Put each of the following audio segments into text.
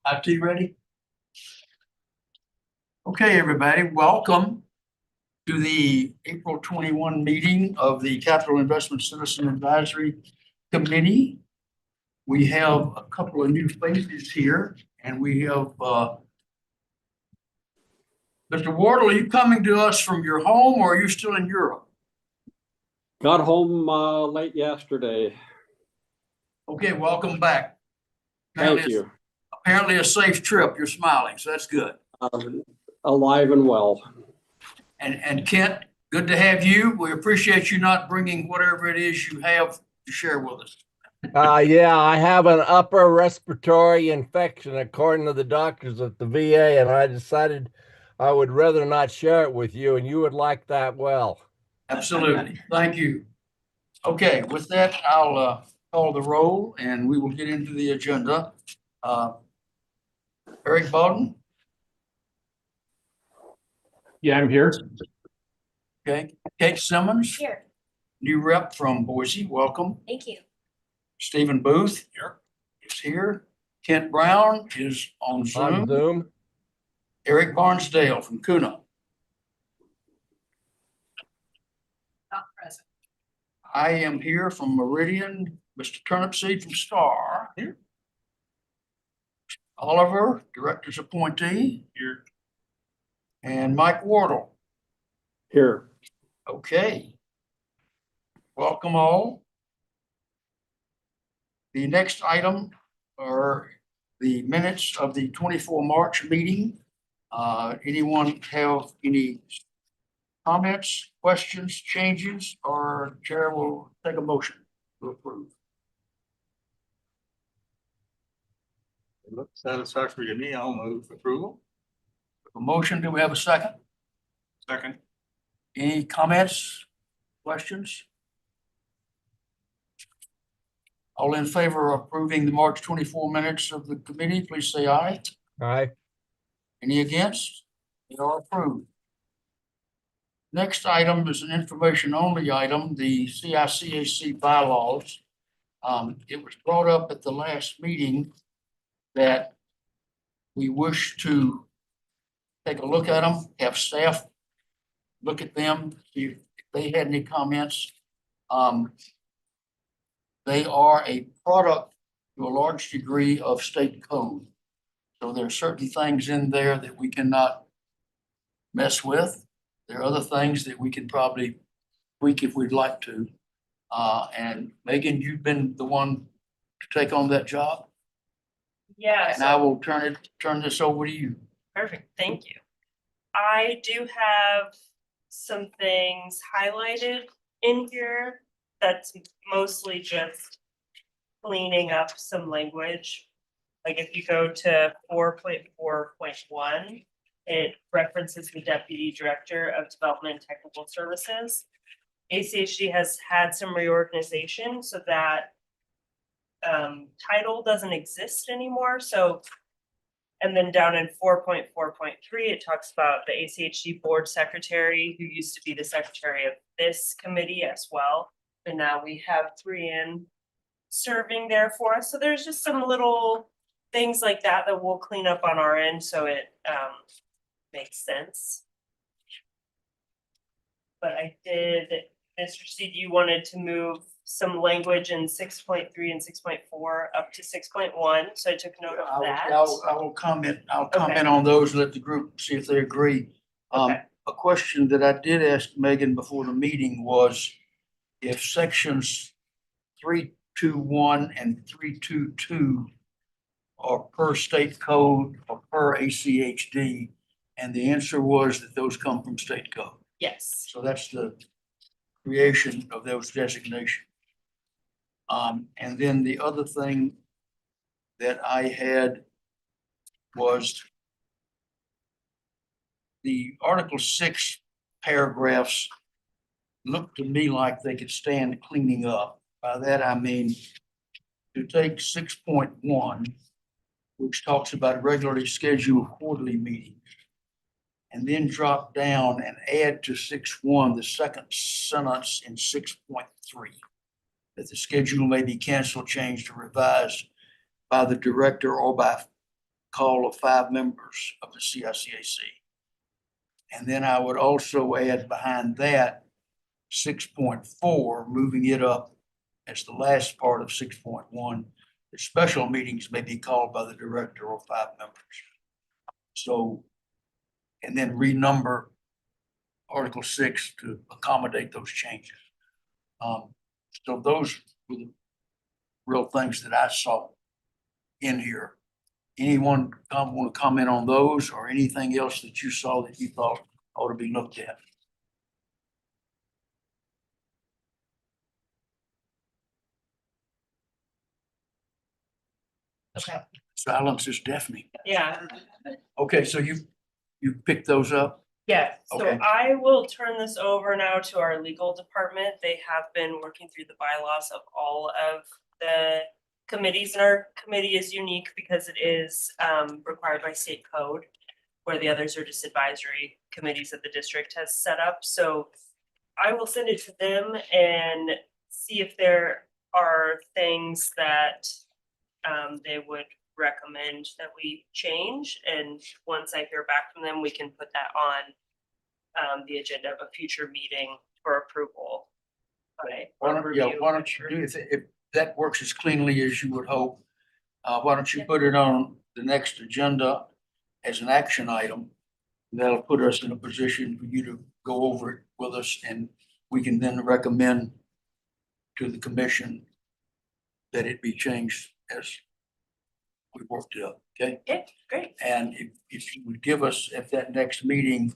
IT ready? Okay, everybody, welcome to the April 21 meeting of the Capital Investment Citizen Advisory Committee. We have a couple of new faces here, and we have Mr. Wardle, are you coming to us from your home or are you still in Europe? Got home late yesterday. Okay, welcome back. Thank you. Apparently a safe trip. You're smiling, so that's good. Alive and well. And Kent, good to have you. We appreciate you not bringing whatever it is you have to share with us. Yeah, I have an upper respiratory infection according to the doctors at the VA, and I decided I would rather not share it with you, and you would like that well. Absolutely. Thank you. Okay, with that, I'll call the roll and we will get into the agenda. Eric Bowden, Yeah, I'm here. okay. Kate Simmons, Here, new rep from Boise, welcome. thank you. Stephen Booth is here. Kent Brown is on On Zoom. Zoom. Eric Barnsdale from Kuna. Not present. I am here from Meridian, Mr. Turnipseed from Star. Here. Oliver, Director's appointee. Here. And Mike Wardle. Here. Okay. Welcome all. The next item are the minutes of the 24 March meeting. Anyone have any comments, questions, changes, or Chair will take a motion to approve? It looks satisfactory to me. I'll move approval. A motion, do we have a second? Second. Any comments, questions? All in favor of approving the March 24 minutes of the committee, please say aye. Aye. Any against? They are approved. Next item is an information only item, the CICAC bylaws. It was brought up at the last meeting that we wish to take a look at them, have staff look at them, see if they had any comments. They are a product to a large degree of state code. So there are certain things in there that we cannot mess with. There are other things that we can probably tweak if we'd like to. And Megan, you've been the one to take on that job. Yeah, And I will turn this over to you. perfect, thank you. I do have some things highlighted in here that's mostly just cleaning up some language. Like if you go to 4.4.1, it references the Deputy Director of Development and Technical Services. ACHD has had some reorganization, so that title doesn't exist anymore. So, and then down in 4.4.3, it talks about the ACHD Board Secretary, who used to be the secretary of this committee as well. And now we have 3 in serving there for us. So there's just some little things like that that we'll clean up on our end so it makes sense. But I did, Mr. Steed, you wanted to move some language in 6.3 and 6.4 up to 6.1, so I took note of that. I will comment. I'll comment on those and let the group see if they agree. Okay. A question that I did ask Megan before the meeting was if sections 321 and 322 are per state code or per ACHD, and the answer was that those come from state code. Yes. So that's the creation of those designations. And then the other thing that I had was the Article 6 paragraphs look to me like they could stand cleaning up. By that, I mean to take 6.1, which talks about regularly scheduled quarterly meetings, and then drop down and add to 6.1 the second sentence in 6.3, that the schedule may be canceled, changed, or revised by the director or by call of 5 members of the CICAC. And then I would also add behind that 6.4, moving it up as the last part of 6.1. The special meetings may be called by the director or 5 members. So, and then renumber Article 6 to accommodate those changes. So those were the real things that I saw in here. Anyone want to comment on those or anything else that you saw that you thought ought to be looked at? Okay. Silence is deafening. Yeah, Okay, so you picked those up? yeah, so Okay. I will turn this over now to our legal department. They have been working through the bylaws of all of the committees, and our committee is unique because it is required by state code, where the others are just advisory committees that the district has set up. So I will send it to them and see if there are things that they would recommend that we change. And once I hear back from them, we can put that on the agenda of a future meeting for approval. Okay. Why don't you do, if that works as cleanly as you would hope, why don't you put it on the next agenda as an action item? That'll put us in a position for you to go over it with us, and we can then recommend to the commission that it be changed as we worked it up, okay? Okay, great. And if you would give us at that next meeting,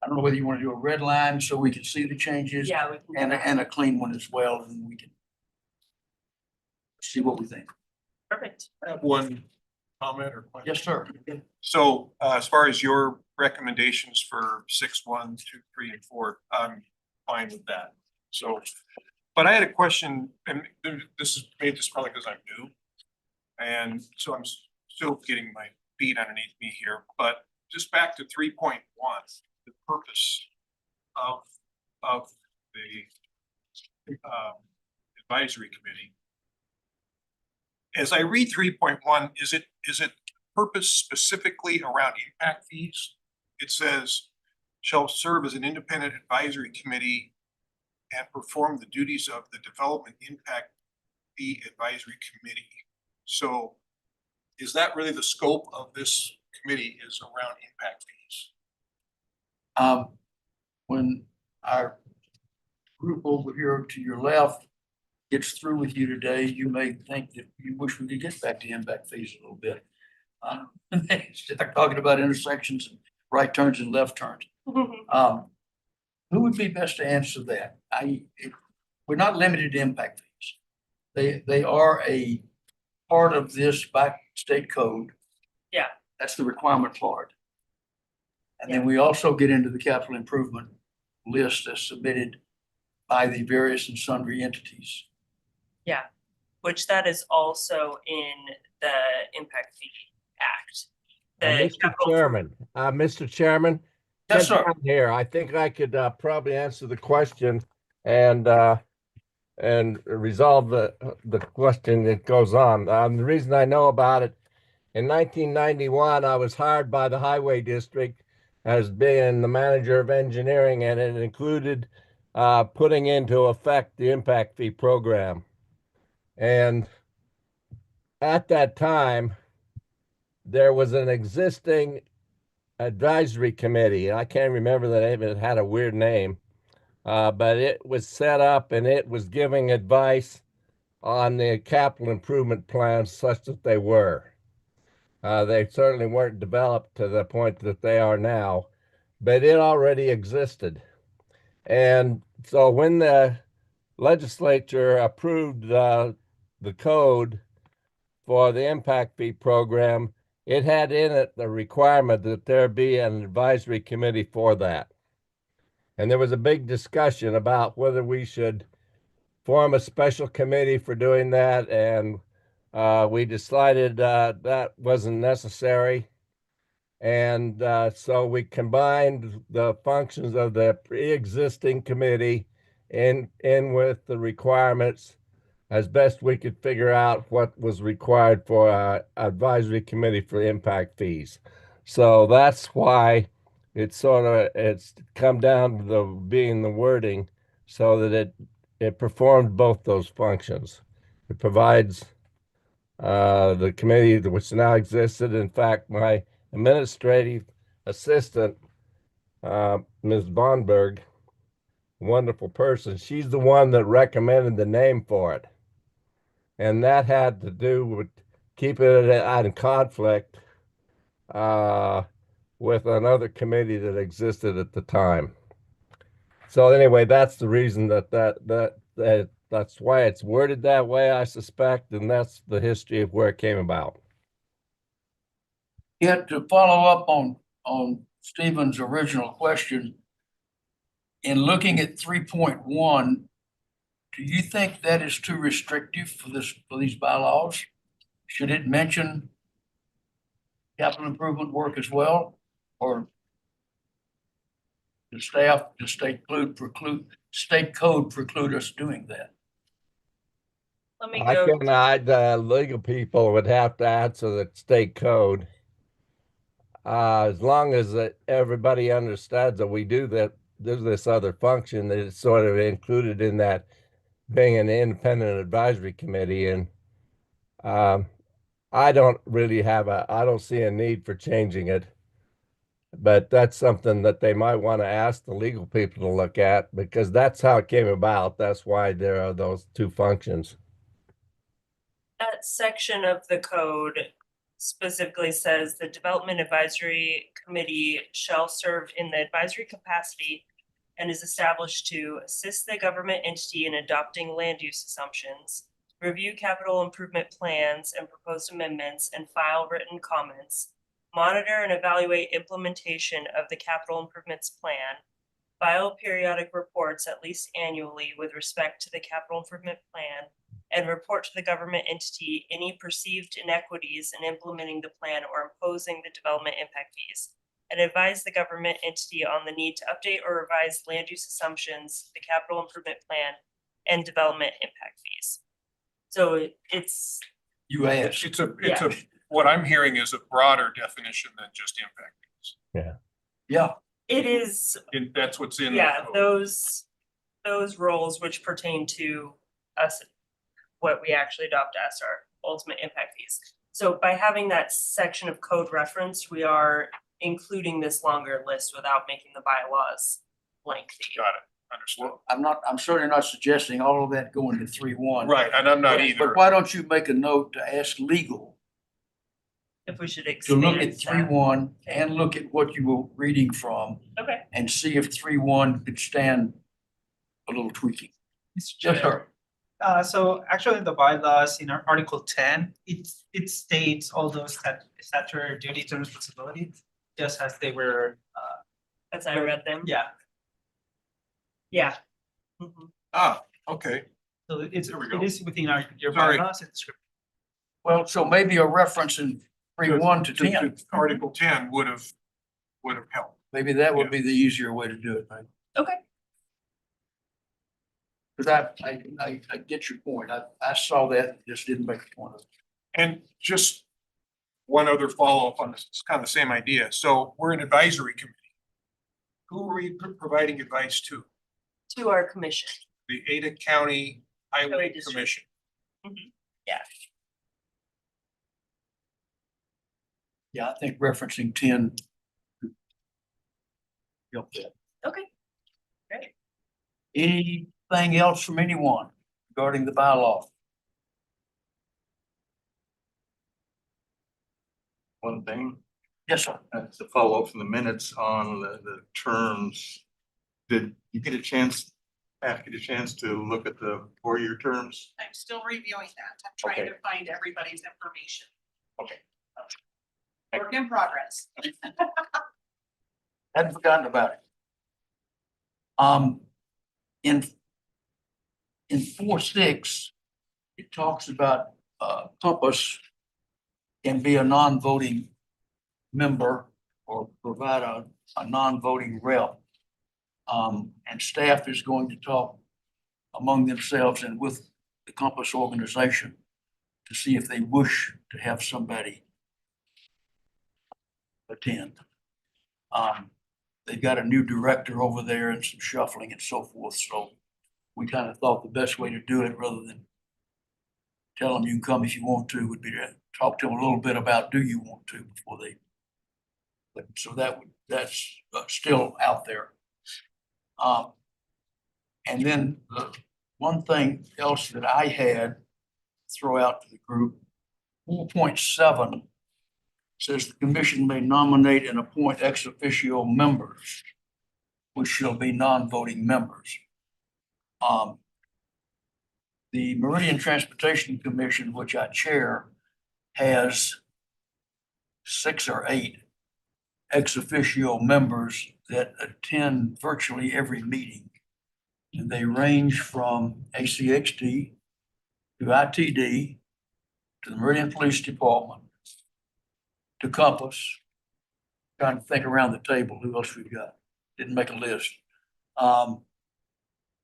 I don't know whether you want to do a red line so we can see the changes. Yeah, we can. do that. And a clean one as well, and we can see what we think. Perfect. I have one comment or question. Yes, sir. So as far as your recommendations for 6, 1, 2, 3, and 4, I'm fine with that. So, but I had a question, and this is maybe just probably because I'm new. And so I'm still getting my feet underneath me here, but just back to 3.1, the purpose of the advisory committee. As I read 3.1, is it purpose specifically around impact fees? It says, shall serve as an independent advisory committee and perform the duties of the development impact fee advisory committee. So is that really the scope of this committee, is around impact fees? When our group over here to your left gets through with you today, you may think that you wish we could get back to impact fees a little bit. They're talking about intersections, and right turns and left turns. Who would be best to answer that? We're not limited to impact fees. They are a part of this by state code. Yeah. That's the requirement part. And then we also get into the capital improvement list as submitted by the various and sundry entities. Yeah, which that is also in the Impact Fee Act. The Mr. capital- Chairman, Mr. Chairman. Yes, get sir. down here, I think I could probably answer the question and resolve the question that goes on. The reason I know about it, in 1991, I was hired by the Highway District as being the manager of engineering, and it included putting into effect the impact fee program. And at that time, there was an existing advisory committee. I can't remember the name. It had a weird name, but it was set up and it was giving advice on the capital improvement plans such that they were. They certainly weren't developed to the point that they are now, but it already existed. And so when the legislature approved the code for the impact fee program, it had in it the requirement that there be an advisory committee for that. And there was a big discussion about whether we should form a special committee for doing that. And we decided that wasn't necessary. And so we combined the functions of the pre-existing committee in with the requirements as best we could figure out what was required for our advisory committee for impact fees. So that's why it's come down to being the wording so that it performed both those functions. It provides the committee which now existed. In fact, my administrative assistant, Ms. Bonberg, wonderful person, she's the one that recommended the name for it. And that had to do with keeping it out in conflict with another committee that existed at the time. So anyway, that's the reason that's why it's worded that way, I suspect, and that's the history of where it came about. Yet to follow up on Stephen's original question, in looking at 3.1, do you think that is too restrictive for these bylaws? Should it mention capital improvement work as well, or the staff, the state code preclude us doing that? Let me I go. can add, legal people would have to answer the state code. As long as everybody understands that we do that, there's this other function that is sort of included in that being an independent advisory committee. And I don't see a need for changing it. But that's something that they might want to ask the legal people to look at, because that's how it came about. That's why there are those two functions. That section of the code specifically says the Development Advisory Committee shall serve in the advisory capacity and is established to assist the government entity in adopting land use assumptions, review capital improvement plans and proposed amendments, and file written comments, monitor and evaluate implementation of the capital improvements plan, file periodic reports at least annually with respect to the capital improvement plan, and report to the government entity any perceived inequities in implementing the plan or imposing the development impact fees, and advise the government entity on the need to update or revise land use assumptions, the capital improvement plan, and development impact fees. So it's, You asked. What I'm hearing is a broader definition than just impact fees. Yeah, it is, And that's what's in. the yeah, code. those roles which pertain to us, what we actually adopt as our ultimate impact fees. So by having that section of code reference, we are including this longer list without making the bylaws lengthy. Got it, understood. I'm certainly not suggesting all of that going to 3.1. Right, and I'm not either. But why don't you make a note to ask legal If we should to expand look at that. 3.1 and look at what you were reading from Okay, and see if 3.1 could stand a little tweaking. Mr. Yes, Chair. sir. So actually in the bylaws, in our Article 10, it states all those statutory duties and responsibilities, just as they were, as I read them. yeah. Yeah. Mhm. Okay, So There we go. it is within your Sorry. bylaws and script. Well, so maybe a reference in 3.1 to 10. Article 10 would have helped. Maybe that would be the easier way to do it, right? Okay. Because I get your point. I saw that, just didn't make a point of it. And just one other follow-up on this, it's kind of the same idea. So we're an advisory committee. Who are we providing advice to? To our commission. The Ada County Highway Highway District. Commission. Yeah, I think referencing 10. Help that. Okay. Great. Anything else from anyone regarding the bylaw? One thing, Yes, sir. to follow up from the minutes on the terms. Did you get a chance to look at the 4-year terms? I'm still reviewing that. I'm trying Okay. to find everybody's information. Okay. Work in progress. Hadn't forgotten about it. In 4.6, it talks about Compass can be a non-voting member or provide a non-voting rep. And staff is going to talk among themselves and with the Compass organization to see if they wish to have somebody attend. They've got a new director over there and some shuffling and so forth, so we kind of thought the best way to do it, rather than tell them you can come if you want to, would be to talk to them a little bit about, do you want to, before they. But so that's still out there. And then the one thing else that I had throw out to the group, 4.7 says the commission may nominate and appoint ex officio members, which shall be non-voting members. The Meridian Transportation Commission, which I chair, has 6 or 8 ex officio members that attend virtually every meeting. And they range from ACHD to ITD to the Meridian Police Department to Compass. Trying to think around the table, who else we got? Didn't make a list.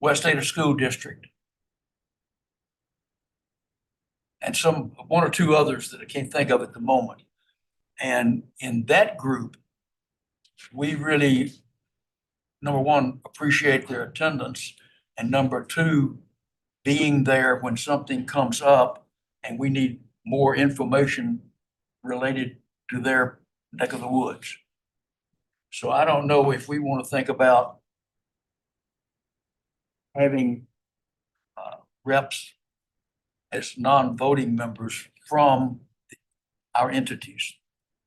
West Ada School District. And one or two others that I can't think of at the moment. And in that group, we really, number one, appreciate their attendance, and number two, being there when something comes up and we need more information related to their neck of the woods. So I don't know if we want to think about having reps as non-voting members from our entities,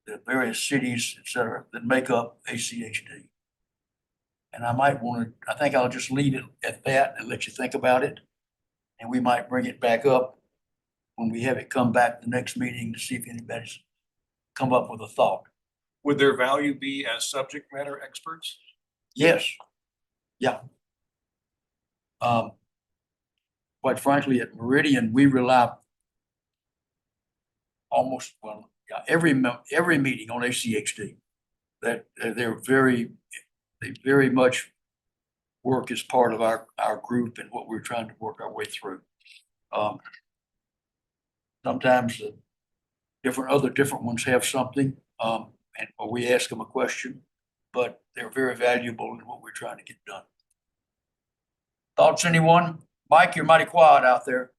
the various cities, et cetera, that make up ACHD. And I think I'll just leave it at that and let you think about it. And we might bring it back up when we have it come back the next meeting to see if anybody's come up with a thought. Would their value be as subject matter experts? Yes. Yeah. Quite frankly, at Meridian, we rely almost, every meeting on ACHD. That they very much work as part of our group and what we're trying to work our way through. Sometimes the different ones have something, or we ask them a question, but they're very valuable in what we're trying to get done. Thoughts, anyone? Mike, you're mighty quiet out there.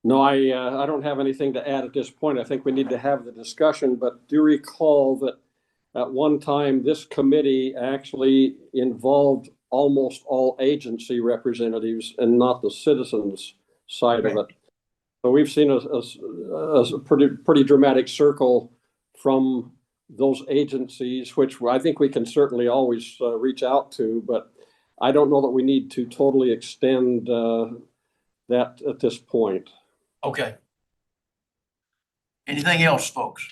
No, I don't have anything to add at this point. I think we need to have the discussion, but do recall that at one time, this committee actually involved almost all agency representatives and not the citizens side of it. So we've seen a pretty dramatic circle from those agencies, which I think we can certainly always reach out to, but I don't know that we need to totally extend that at this point. Okay. Anything else, folks?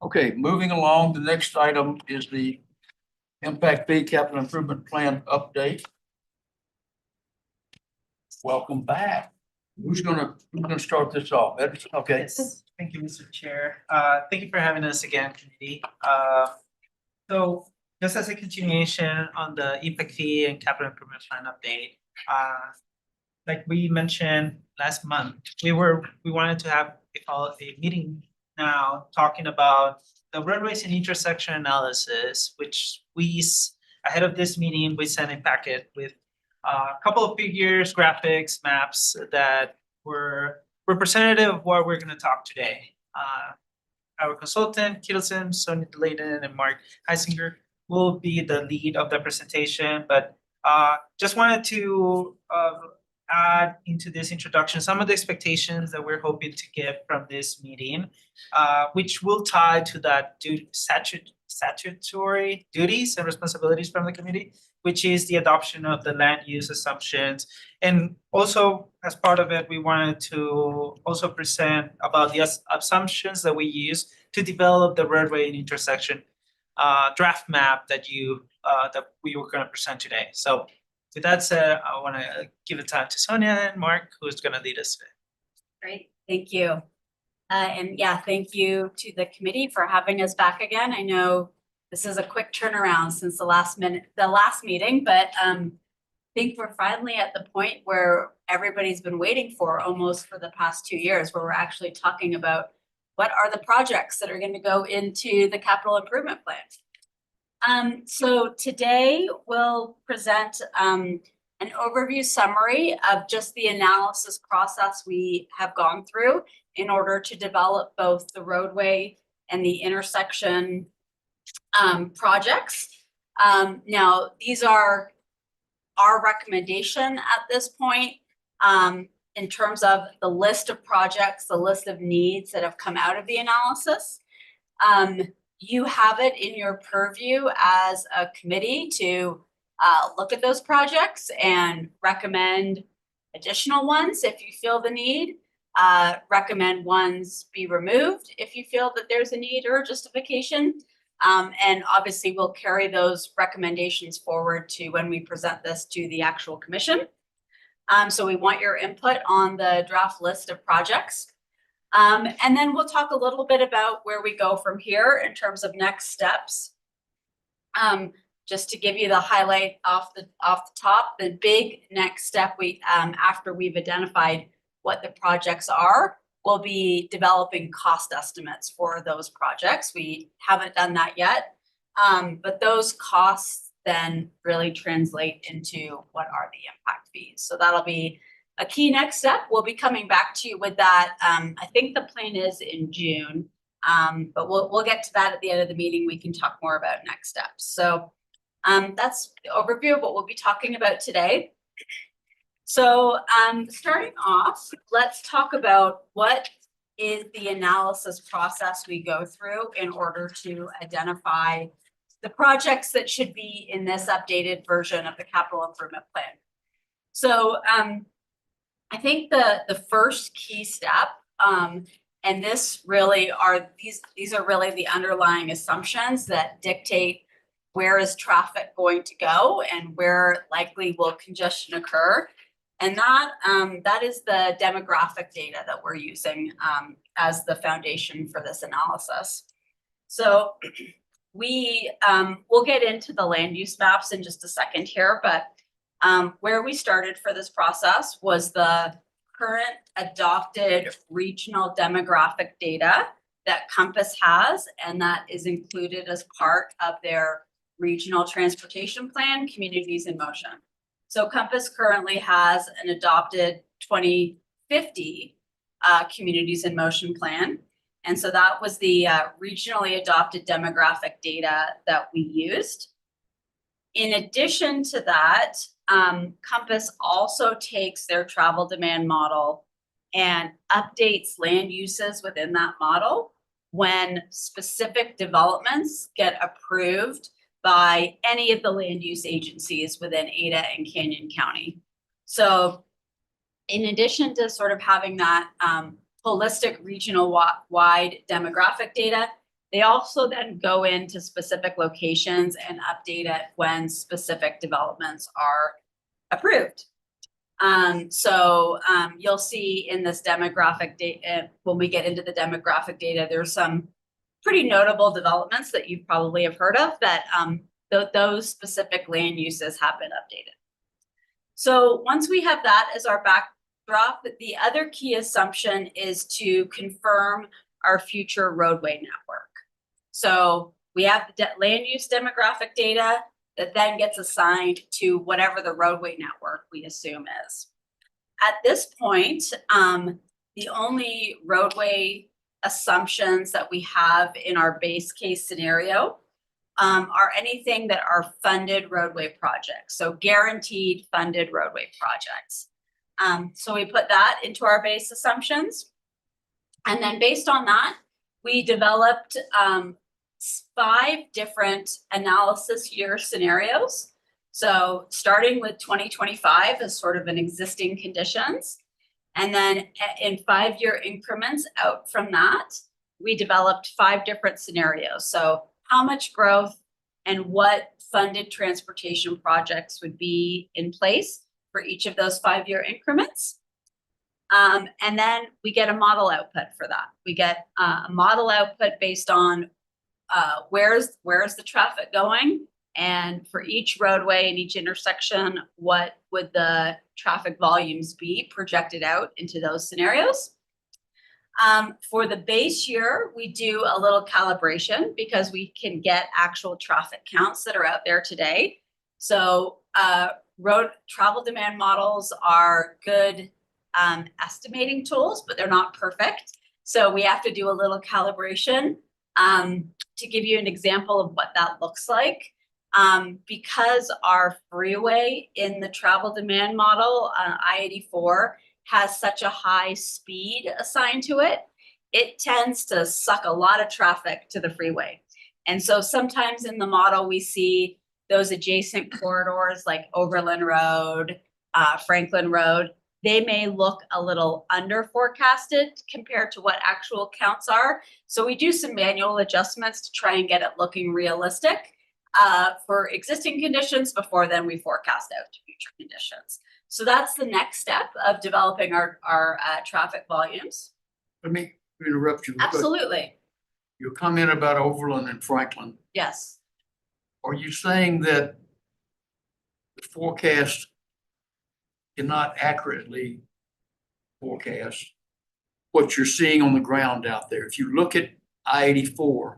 Okay, moving along, the next item is the Impact Fee Capital Improvement Plan update. Welcome back. Who's gonna start this off? Okay. Yes, thank you, Mr. Chair. Thank you for having us again, committee. So just as a continuation on the impact fee and capital improvement plan update, like we mentioned last month, we wanted to have a meeting now talking about the roadways and intersection analysis, which ahead of this meeting, we sent a packet with a couple of figures, graphics, maps that were representative of what we're going to talk today. Our consultant, Kittleson, Sonia Delayden, and Mark Heisinger will be the lead of the presentation, but just wanted to add into this introduction some of the expectations that we're hoping to get from this meeting, which will tie to that statutory duties and responsibilities from the committee, which is the adoption of the land use assumptions. And also, as part of it, we wanted to also present about the assumptions that we use to develop the roadway and intersection draft map that we were going to present today. So with that said, I want to give the time to Sonia and Mark, who's going to lead us today. Great, thank you. And yeah, thank you to the committee for having us back again. I know this is a quick turnaround since the last meeting, but think we're finally at the point where everybody's been waiting for almost for the past 2 years, where we're actually talking about what are the projects that are going to go into the capital improvement plan. So today we'll present an overview summary of just the analysis process we have gone through in order to develop both the roadway and the intersection projects. Now, these are our recommendation at this point in terms of the list of projects, the list of needs that have come out of the analysis. You have it in your purview as a committee to look at those projects and recommend additional ones if you feel the need. Recommend ones be removed if you feel that there's a need or justification. And obviously we'll carry those recommendations forward to when we present this to the actual commission. So we want your input on the draft list of projects. And then we'll talk a little bit about where we go from here in terms of next steps. Just to give you the highlight off the top, the big next step after we've identified what the projects are, we'll be developing cost estimates for those projects. We haven't done that yet, but those costs then really translate into what are the impact fees. So that'll be a key next step. We'll be coming back to you with that. I think the plan is in June, but we'll get to that at the end of the meeting. We can talk more about next steps. So that's the overview of what we'll be talking about today. So starting off, let's talk about what is the analysis process we go through in order to identify the projects that should be in this updated version of the capital improvement plan. So I think the first key step, and this really are these are really the underlying assumptions that dictate where is traffic going to go and where likely will congestion occur. And that is the demographic data that we're using as the foundation for this analysis. So we'll get into the land use maps in just a second here, but where we started for this process was the current adopted regional demographic data that Compass has, and that is included as part of their regional transportation plan, Communities in Motion. So Compass currently has an adopted 2050 Communities in Motion plan. And so that was the regionally adopted demographic data that we used. In addition to that, Compass also takes their travel demand model and updates land uses within that model when specific developments get approved by any of the land use agencies within Ada and Canyon County. So in addition to sort of having that holistic regional wide demographic data, they also then go into specific locations and update it when specific developments are approved. So you'll see in this demographic data, when we get into the demographic data, there's some pretty notable developments that you probably have heard of that those specific land uses have been updated. So once we have that as our backdrop, the other key assumption is to confirm our future roadway network. So we have the land use demographic data that then gets assigned to whatever the roadway network we assume is. At this point, the only roadway assumptions that we have in our base case scenario are anything that are funded roadway projects, so guaranteed funded roadway projects. So we put that into our base assumptions. And then based on that, we developed 5 different analysis year scenarios. So starting with 2025 as sort of an existing conditions. And then in 5-year increments out from that, we developed 5 different scenarios. So how much growth and what funded transportation projects would be in place for each of those 5-year increments. And then we get a model output for that. We get a model output based on where's the traffic going And for each roadway and each intersection, what would the traffic volumes be projected out into those scenarios? For the base year, we do a little calibration because we can get actual traffic counts that are out there today. So road travel demand models are good estimating tools, but they're not perfect. So we have to do a little calibration. To give you an example of what that looks like, because our freeway in the travel demand model, I-84, has such a high speed assigned to it, it tends to suck a lot of traffic to the freeway. And so sometimes in the model, we see those adjacent corridors like Overland Road, Franklin Road, they may look a little under forecasted compared to what actual counts are. So we do some manual adjustments to try and get it looking realistic for existing conditions before then we forecast out to future conditions. So that's the next step of developing our traffic volumes. Let me interrupt you. Absolutely. Your comment about Overland and Franklin, Yes. are you saying that the forecast cannot accurately forecast what you're seeing on the ground out there? If you look at I-84,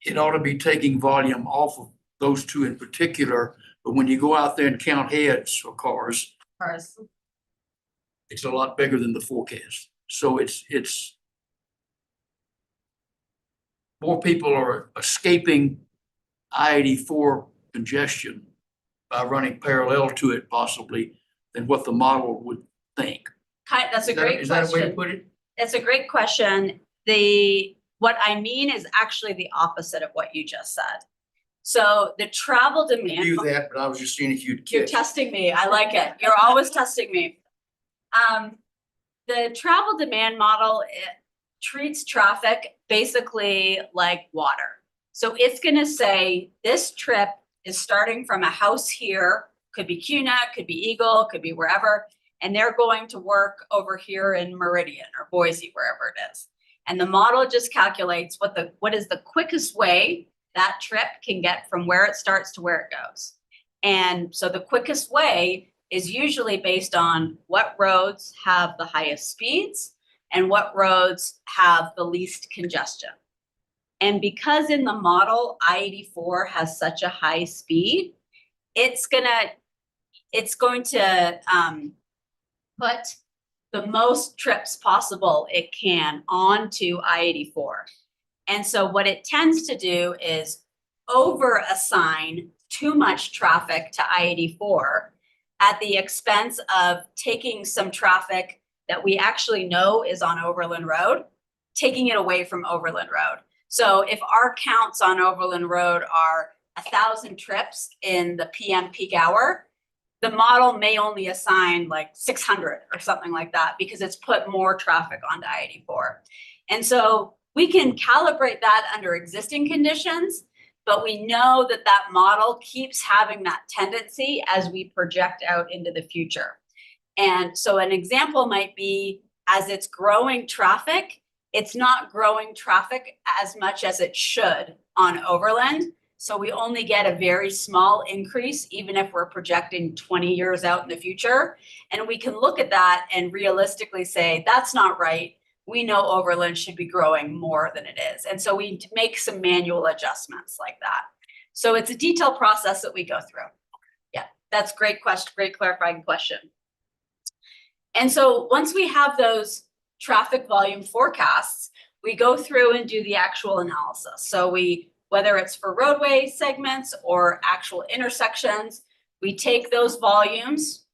it ought to be taking volume off of those two in particular, but when you go out there and count heads or cars, it's a lot bigger than the forecast. So it's more people are escaping I-84 congestion by running parallel to it possibly than what the model would think. That's a great question. Is that a way to put it? It's a great question. What I mean is actually the opposite of what you just said. So the travel I demand. knew that, but I was just seeing if you'd You're catch it. testing me. I like it. You're always testing me. The travel demand model, it treats traffic basically like water. So it's going to say this trip is starting from a house here, could be CUNA, could be Eagle, could be wherever, and they're going to work over here in Meridian or Boise, wherever it is. And the model just calculates what is the quickest way that trip can get from where it starts to where it goes. And so the quickest way is usually based on what roads have the highest speeds and what roads have the least congestion. And because in the model, I-84 has such a high speed, it's going to put the most trips possible it can onto I-84. And so what it tends to do is over assign too much traffic to I-84 at the expense of taking some traffic that we actually know is on Overland Road, taking it away from Overland Road. So if our counts on Overland Road are 1,000 trips in the PM peak hour, the model may only assign like 600 or something like that because it's put more traffic onto I-84. And so we can calibrate that under existing conditions, but we know that that model keeps having that tendency as we project out into the future. And so an example might be as it's growing traffic, it's not growing traffic as much as it should on Overland. So we only get a very small increase, even if we're projecting 20 years out in the future. And we can look at that and realistically say, that's not right. We know Overland should be growing more than it is. And so we make some manual adjustments like that. So it's a detailed process that we go through. Yeah, that's great question, great clarifying question. And so once we have those traffic volume forecasts, we go through and do the actual analysis. So whether it's for roadway segments or actual intersections, we take those volumes,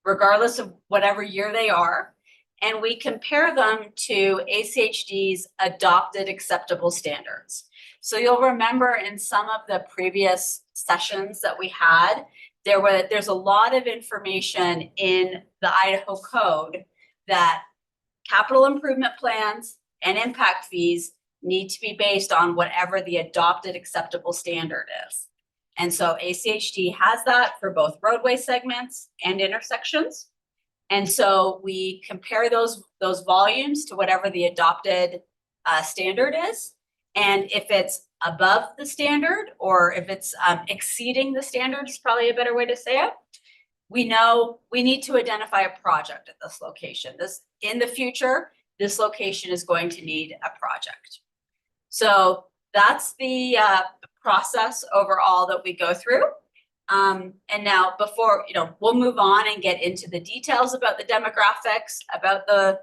regardless of whatever year they are, and we compare them to ACHD's adopted acceptable standards. So you'll remember in some of the previous sessions that we had, there's a lot of information in the Idaho Code that capital improvement plans and impact fees need to be based on whatever the adopted acceptable standard is. And so ACHD has that for both roadway segments and intersections. And so we compare those volumes to whatever the adopted standard is. And if it's above the standard, or if it's exceeding the standard is probably a better way to say it. We know we need to identify a project at this location. In the future, this location is going to need a project. So that's the process overall that we go through. And now before, we'll move on and get into the details about the demographics, about the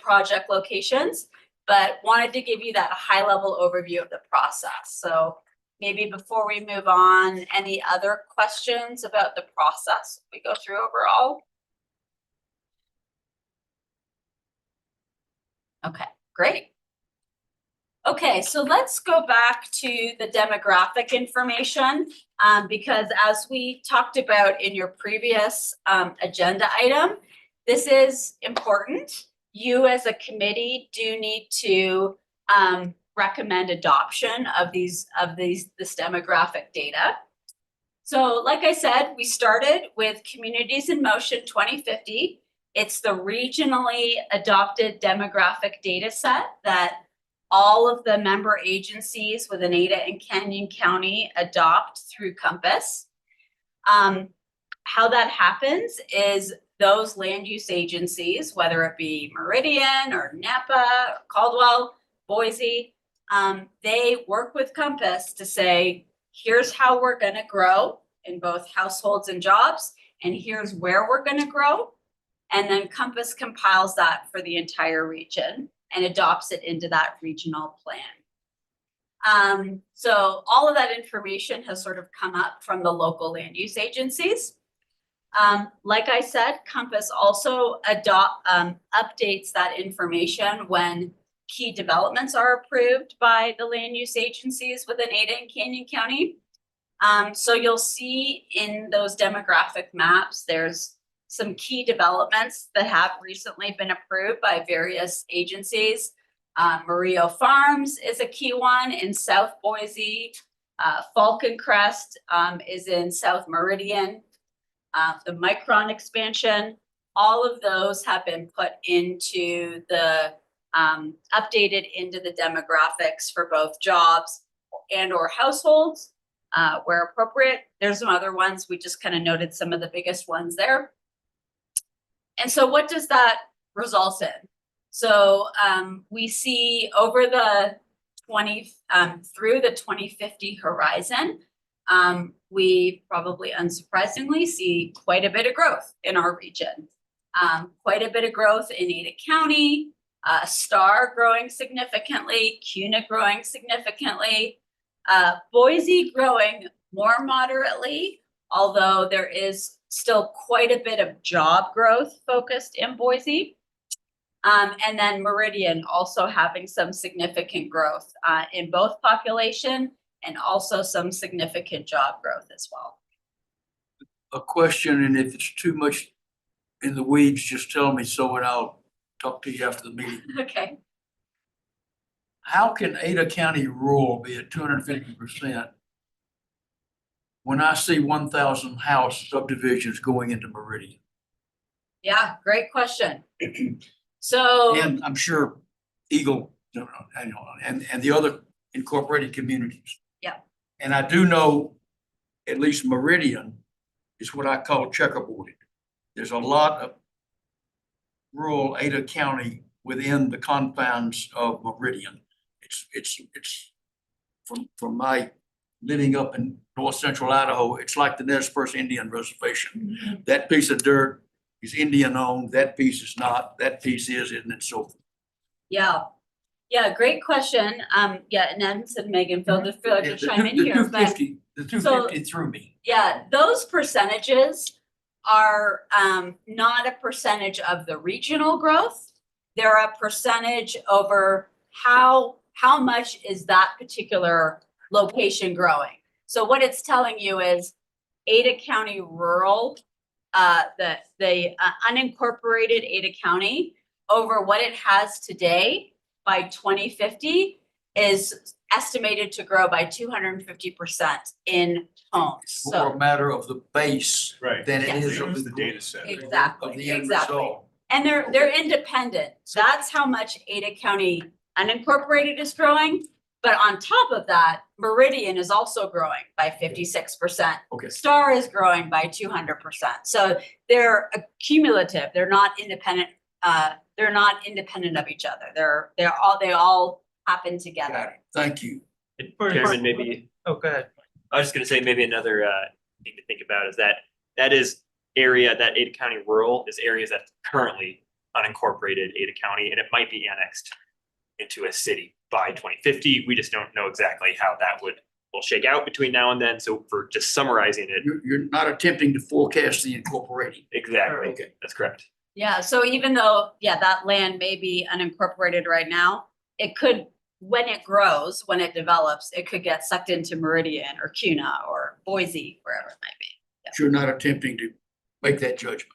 project locations, but wanted to give you that high level overview of the process. So maybe before we move on, any other questions about the process we go through overall? Okay, great. Okay, so let's go back to the demographic information, because as we talked about in your previous agenda item, this is important. You as a committee do need to recommend adoption of this demographic data. So like I said, we started with Communities in Motion 2050. It's the regionally adopted demographic data set that all of the member agencies within Ada and Canyon County adopt through Compass. How that happens is those land use agencies, whether it be Meridian or Napa, or Caldwell, Boise, they work with Compass to say, here's how we're going to grow in both households and jobs, and here's where we're going to grow. And then Compass compiles that for the entire region and adopts it into that regional plan. So all of that information has sort of come up from the local land use agencies. Like I said, Compass also updates that information when key developments are approved by the land use agencies within Ada and Canyon County. So you'll see in those demographic maps, there's some key developments that have recently been approved by various agencies. Murillo Farms is a key one in South Boise. Falcon Crest is in South Meridian. The Micron expansion, all of those have been put into the updated into the demographics for both jobs and or households where appropriate. There's some other ones. We just kind of noted some of the biggest ones there. And so what does that result in? So we see over the through the 2050 horizon, we probably unsurprisingly see quite a bit of growth in our region. Quite a bit of growth in Ada County, Star growing significantly, CUNA growing significantly, Boise growing more moderately, although there is still quite a bit of job growth focused in Boise. And then Meridian also having some significant growth in both population and also some significant job growth as well. A question, and if it's too much in the weeds, just tell me so, and I'll talk to you after the meeting. Okay. How can Ada County rural be at 250% when I see 1,000 house subdivisions going into Meridian? Yeah, great question. So, And I'm sure Eagle, and the other incorporated communities. Yeah. And I do know at least Meridian is what I call checkerboarded. There's a lot of rural Ada County within the confines of Meridian. It's from my living up in north central Idaho, it's like the Nez Perce Indian Reservation. Mhm. That piece of dirt is Indian owned, that piece is not, that piece is, and so forth. yeah, great question. Yeah, and then said Megan, feel free to Yeah, chime in the here, but 250, the 250 threw me. yeah, those percentages are not a percentage of the regional growth. They're a percentage over how much is that particular location growing. So what it's telling you is Ada County rural, the unincorporated Ada County over what it has today by 2050 is estimated to grow by 250% in homes. More So a matter of the base Right. than it Yes. is of It's the the data set. Exactly, of the end exactly. result. And they're independent. That's how much Ada County unincorporated is growing. But on top of that, Meridian is also growing by 56%. Okay. Star is growing by 200%. So they're cumulative. They're not independent. They're not independent of each other. They all happen Got together. it. Thank you. And For- Chairman, maybe, Oh, go ahead. I was just gonna say, maybe another thing to think about is that is area, that Ada County rural is areas that's currently unincorporated Ada County, and it might be annexed into a city by 2050. We just don't know exactly how that will shake out between now and then. So for just summarizing it, You're not attempting to forecast the incorporating. exactly, Okay. that's correct. Yeah, so even though, that land may be unincorporated right now, it could, when it grows, when it develops, it could get sucked into Meridian or Cuna or Boise, wherever it might be. But you're not attempting to make that judgment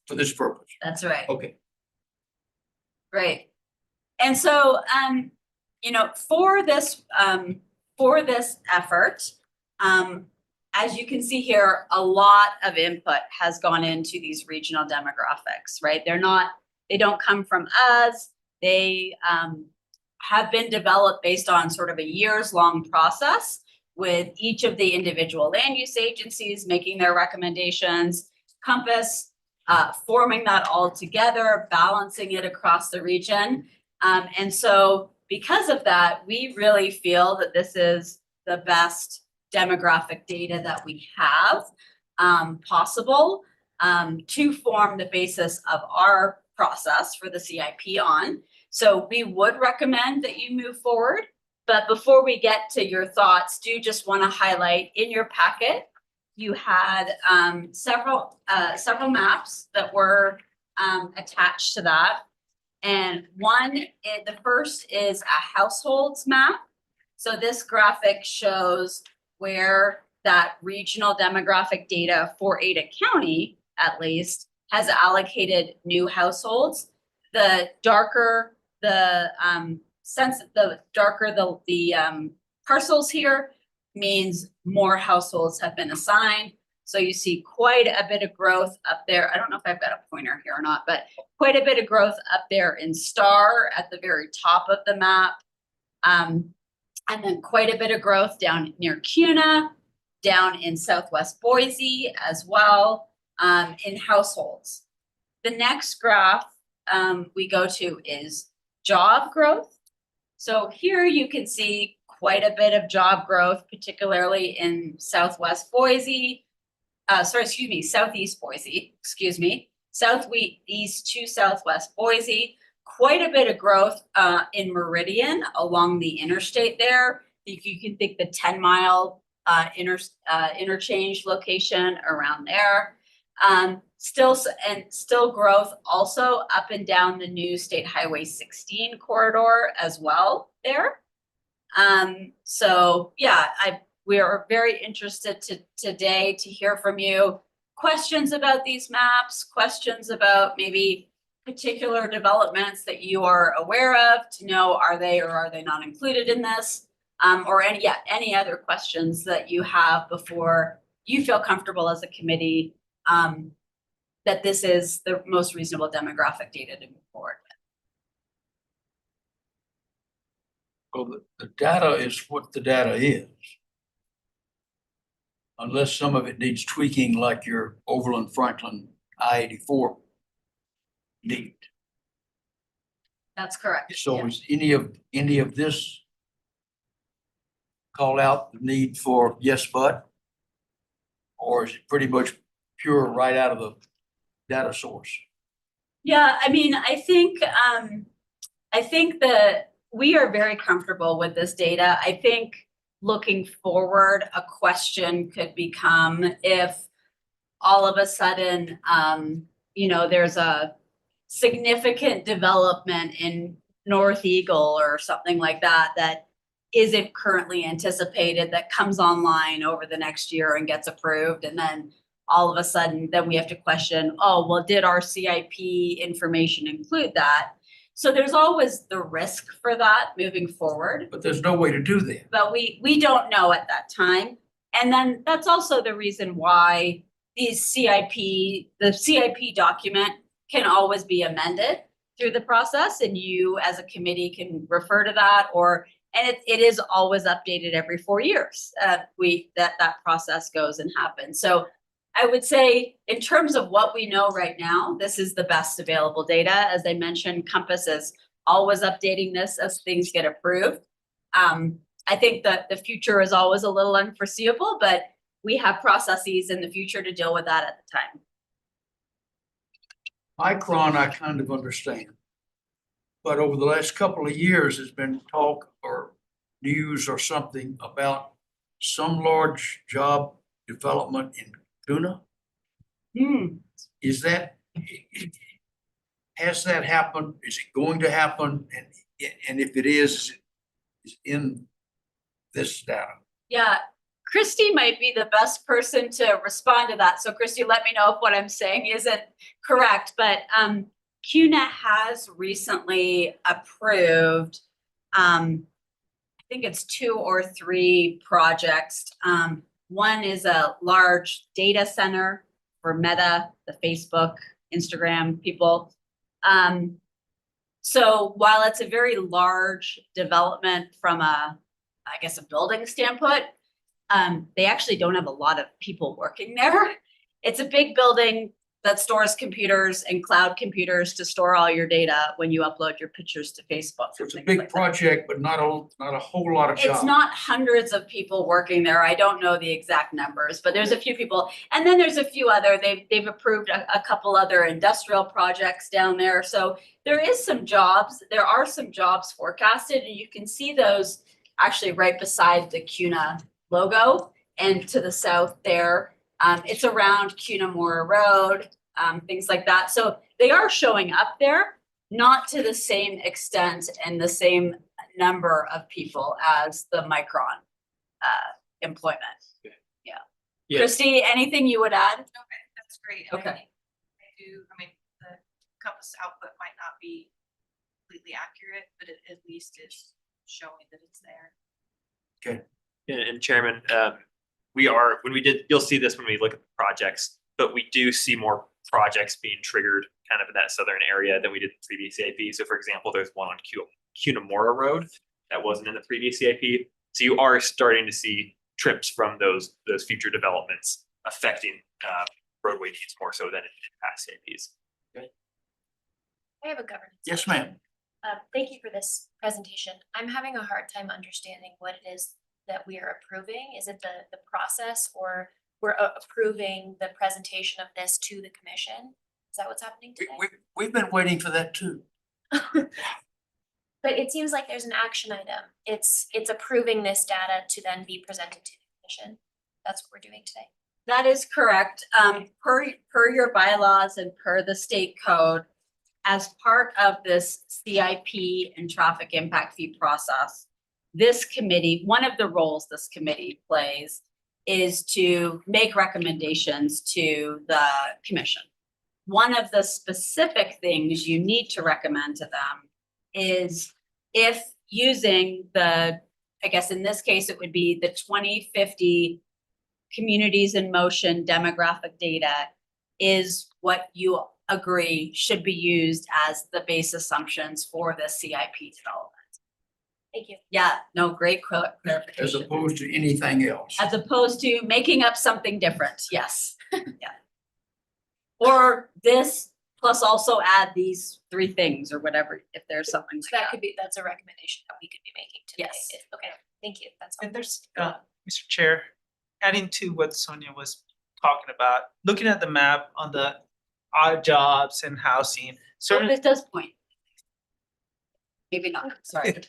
for this purpose. That's right. Okay. Great. And so, for this effort, as you can see here, a lot of input has gone into these regional demographics, right? They don't come from us. They have been developed based on sort of a years-long process with each of the individual land use agencies making their recommendations, Compass forming that all together, balancing it across the region. And so because of that, we really feel that this is the best demographic data that we have possible to form the basis of our process for the CIP on. So we would recommend that you move forward. But before we get to your thoughts, do just want to highlight in your packet, you had several maps that were attached to that. And the first is a households map. So this graphic shows where that regional demographic data for Ada County, at least, has allocated new households. The darker the parcels here means more households have been assigned. So you see quite a bit of growth up there. I don't know if I've got a pointer here or not, but quite a bit of growth up there in Star at the very top of the map. And then quite a bit of growth down near Cuna, down in Southwest Boise as well, in households. The next graph we go to is job growth. So here you can see quite a bit of job growth, particularly in Southwest Boise. Southeast Boise, southeast to Southwest Boise. Quite a bit of growth in Meridian along the interstate there. You can think the 10-mile interchange location around there. Still growth also up and down the new State Highway 16 corridor as well there. We are very interested today to hear from you. Questions about these maps, questions about maybe particular developments that you are aware of, to know are they or are they not included in this, or any other questions that you have before you feel comfortable as a committee that this is the most reasonable demographic data to move forward with. Well, the data is what the data is. Unless some of it needs tweaking like your Overland Franklin I-84 need. That's correct. So Yeah. is any of this call out the need for yes, but? Or is it pretty much pure right out of the data source? Yeah, I mean, I think that we are very comfortable with this data. I think looking forward, a question could become if all of a sudden, there's a significant development in North Eagle or something like that isn't currently anticipated, that comes online over the next year and gets approved, and then all of a sudden, then we have to question, oh, well, did our CIP information include that? So there's always the risk for that moving forward. But there's no way to do that. But we don't know at that time. And then that's also the reason why the CIP document can always be amended. through the process, and you as a committee can refer to that, and it is always updated every 4 years. That process goes and happens. So I would say in terms of what we know right now, this is the best available data. As I mentioned, Compass is always updating this as things get approved. I think that the future is always a little unforeseeable, but we have processes in the future to deal with that at the time. Micron, I kind of understand. But over the last couple of years, there's been talk or news or something about some large job development in Kuna. Is that, has that happened? Is it going to happen? And if it is it in this data? Yeah, Christy might be the best person to respond to that. So Christy, let me know if what I'm saying isn't correct, but CUNA has recently approved, I think it's 2 or 3 projects. One is a large data center for Meta, the Facebook, Instagram people. So while it's a very large development from a building standpoint, they actually don't have a lot of people working there. It's a big building that stores computers and cloud computers to store all your data when you upload your pictures to Facebook. So it's a big project, but not a whole lot of jobs. It's not hundreds of people working there. I don't know the exact numbers, but there's a few people. And then there's a few other, they've approved a couple other industrial projects down there. So there are some jobs forecasted, and you can see those actually right beside the CUNA logo and to the south there. It's around Cunamora Road, things like that. So they are showing up there, not to the same extent and the same number of people as the Micron employment. Yeah. Christy, anything you would add? Okay, that's great. And Okay. I mean, the Compass output might not be completely accurate, but it at least is showing that it's there. And Chairman, you'll see this when we look at the projects, but we do see more projects being triggered kind of in that southern area than we did in the previous CIP. So for example, there's one on Cunamora Road that wasn't in the previous CIP. So you are starting to see trips from those future developments affecting roadway needs more so than in past CIPs. I have a governance. Yes, question. ma'am. Thank you for this presentation. I'm having a hard time understanding what it is that we are approving. Is it the process, or we're approving the presentation of this to the commission? Is that what's happening today? We've been waiting for that too. But it seems like there's an action item. It's approving this data to then be presented to the commission. That's what we're doing today. That is correct. Per your bylaws and per the state code, as part of this CIP and traffic impact fee process, this committee, one of the roles this committee plays is to make recommendations to the commission. One of the specific things you need to recommend to them is if using I guess in this case, it would be the 2050 Communities in Motion demographic data is what you agree should be used as the base assumptions for the CIP development. Thank you. Yeah, no, great As clarification. opposed to anything else. As opposed to making up something different, yes. Yeah. Or this plus also add these 3 things or whatever, if there's something So like that. that's a recommendation that we could be making today. Yes. Okay, thank you. That's all. And there's, Mr. Chair, adding to what Sonia was talking about, looking at the map on the odd jobs and housing, So certain, this does point. Maybe not, sorry.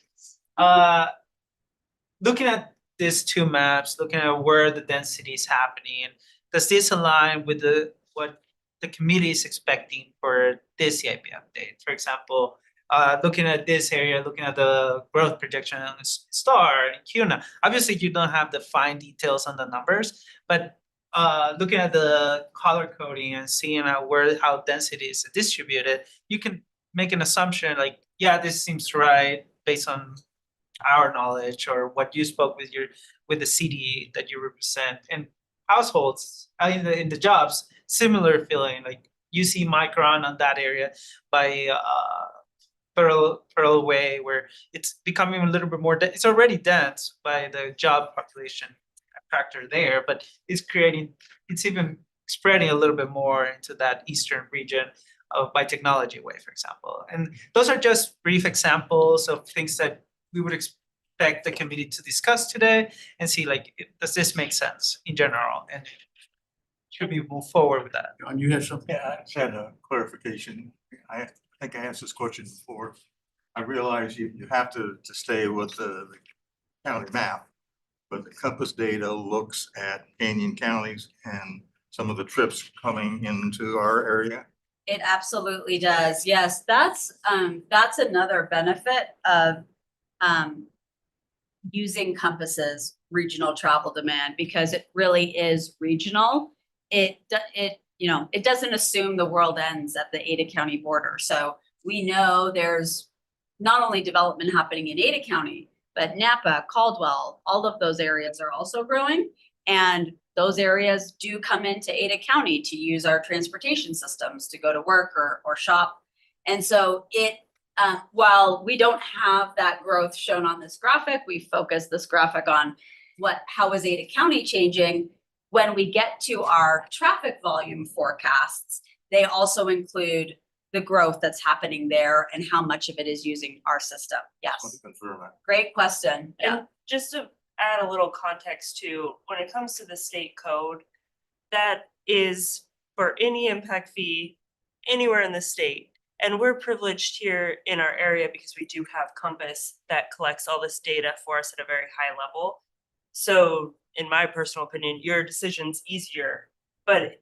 looking at these 2 maps, looking at where the density is happening, does this align with what the committee is expecting for this CIP update? For example, looking at this area, looking at the growth projection on STAR and CUNA. Obviously, you don't have the fine details on the numbers, but looking at the color coding and seeing how density is distributed, you can make an assumption like, yeah, this seems right based on our knowledge or what you spoke with the CD that you represent. And households in the jobs, similar feeling, like you see Micron on that area by thorough way where it's becoming a little bit more, it's already dense by the job population factor there, but it's even spreading a little bit more into that eastern region of by technology way, for example. And those are just brief examples of things that we would expect the committee to discuss today and see like, does this make sense in general? And should we move forward with that? John, you had something? Yeah, I just had a clarification. I think I asked this question before. I realize you have to stay with the county map, but the Compass data looks at Canyon counties and some of the trips coming into our area. It absolutely does. Yes, that's another benefit of using Compass's regional travel demand, because it really is regional. It doesn't assume the world ends at the Ada County border. So we know there's not only development happening in Ada County, but Napa, Caldwell, all of those areas are also growing. And those areas do come into Ada County to use our transportation systems to go to work or shop. And so while we don't have that growth shown on this graphic, we focus this graphic on how is Ada County changing. When we get to our traffic volume forecasts, they also include the growth that's happening there and how much of it is using our system. Want to Yes, confirm that. great question. Yeah. And just to add a little context to, when it comes to the state code, that is for any impact fee anywhere in the state. And we're privileged here in our area because we do have Compass that collects all this data for us at a very high level. So in my personal opinion, your decision's easier, but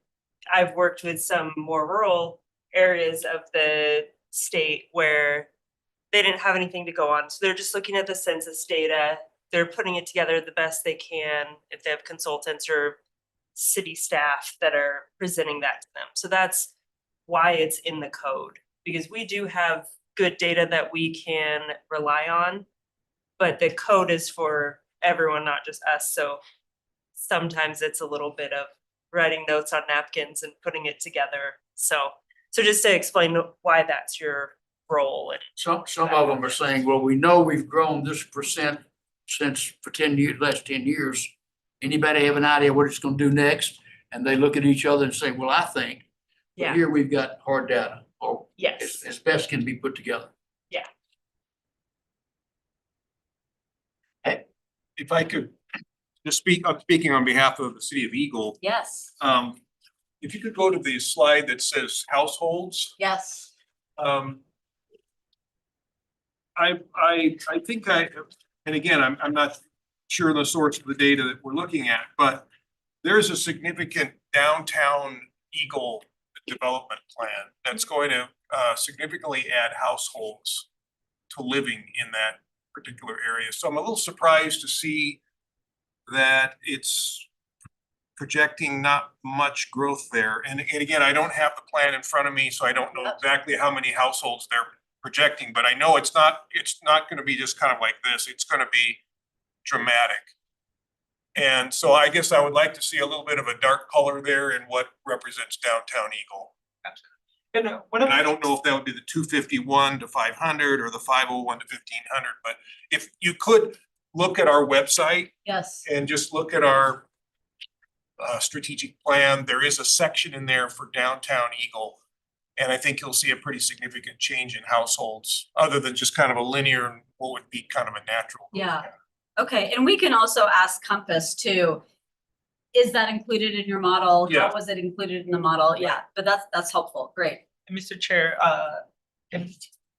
I've worked with some more rural areas of the state where they didn't have anything to go on. So they're just looking at the census data. They're putting it together the best they can if they have consultants or city staff that are presenting that to them. So that's why it's in the code, because we do have good data that we can rely on, but the code is for everyone, not just us. So sometimes it's a little bit of writing notes on napkins and putting it together. So just to explain why that's your role. And Some of them are saying, well, we know we've grown this percent for 10 years, last 10 years. Anybody have an idea what it's gonna do next? And they look at each other and say, well, I think. But yeah, here we've got hard data, or yes. as best can be put together. If I could just speaking on behalf of the city of Eagle, Yes, if you could go to the slide that says households. yes. I think and again, I'm not sure the source of the data that we're looking at, but there's a significant downtown Eagle development plan that's going to significantly add households to living in that particular area. So I'm a little surprised to see that it's projecting not much growth there. And again, I don't have the plan in front of me, so I don't know exactly how many households they're projecting, but I know it's not gonna be just kind of like this. It's gonna be dramatic. And so I guess I would like to see a little bit of a dark color there in what represents downtown Eagle. And And I don't know if that would be the 251 to 500 or the 501 to 1500, but if you could look at our website Yes. and just look at our strategic plan, there is a section in there for downtown Eagle. And I think you'll see a pretty significant change in households, other than just kind of a linear, what would be kind of a natural. growth Yeah. pattern. Okay, and we can also ask Compass too. Is that included in your model? Yeah. How was it included in the model? Yeah, but that's helpful. Great. Mr. Chair, can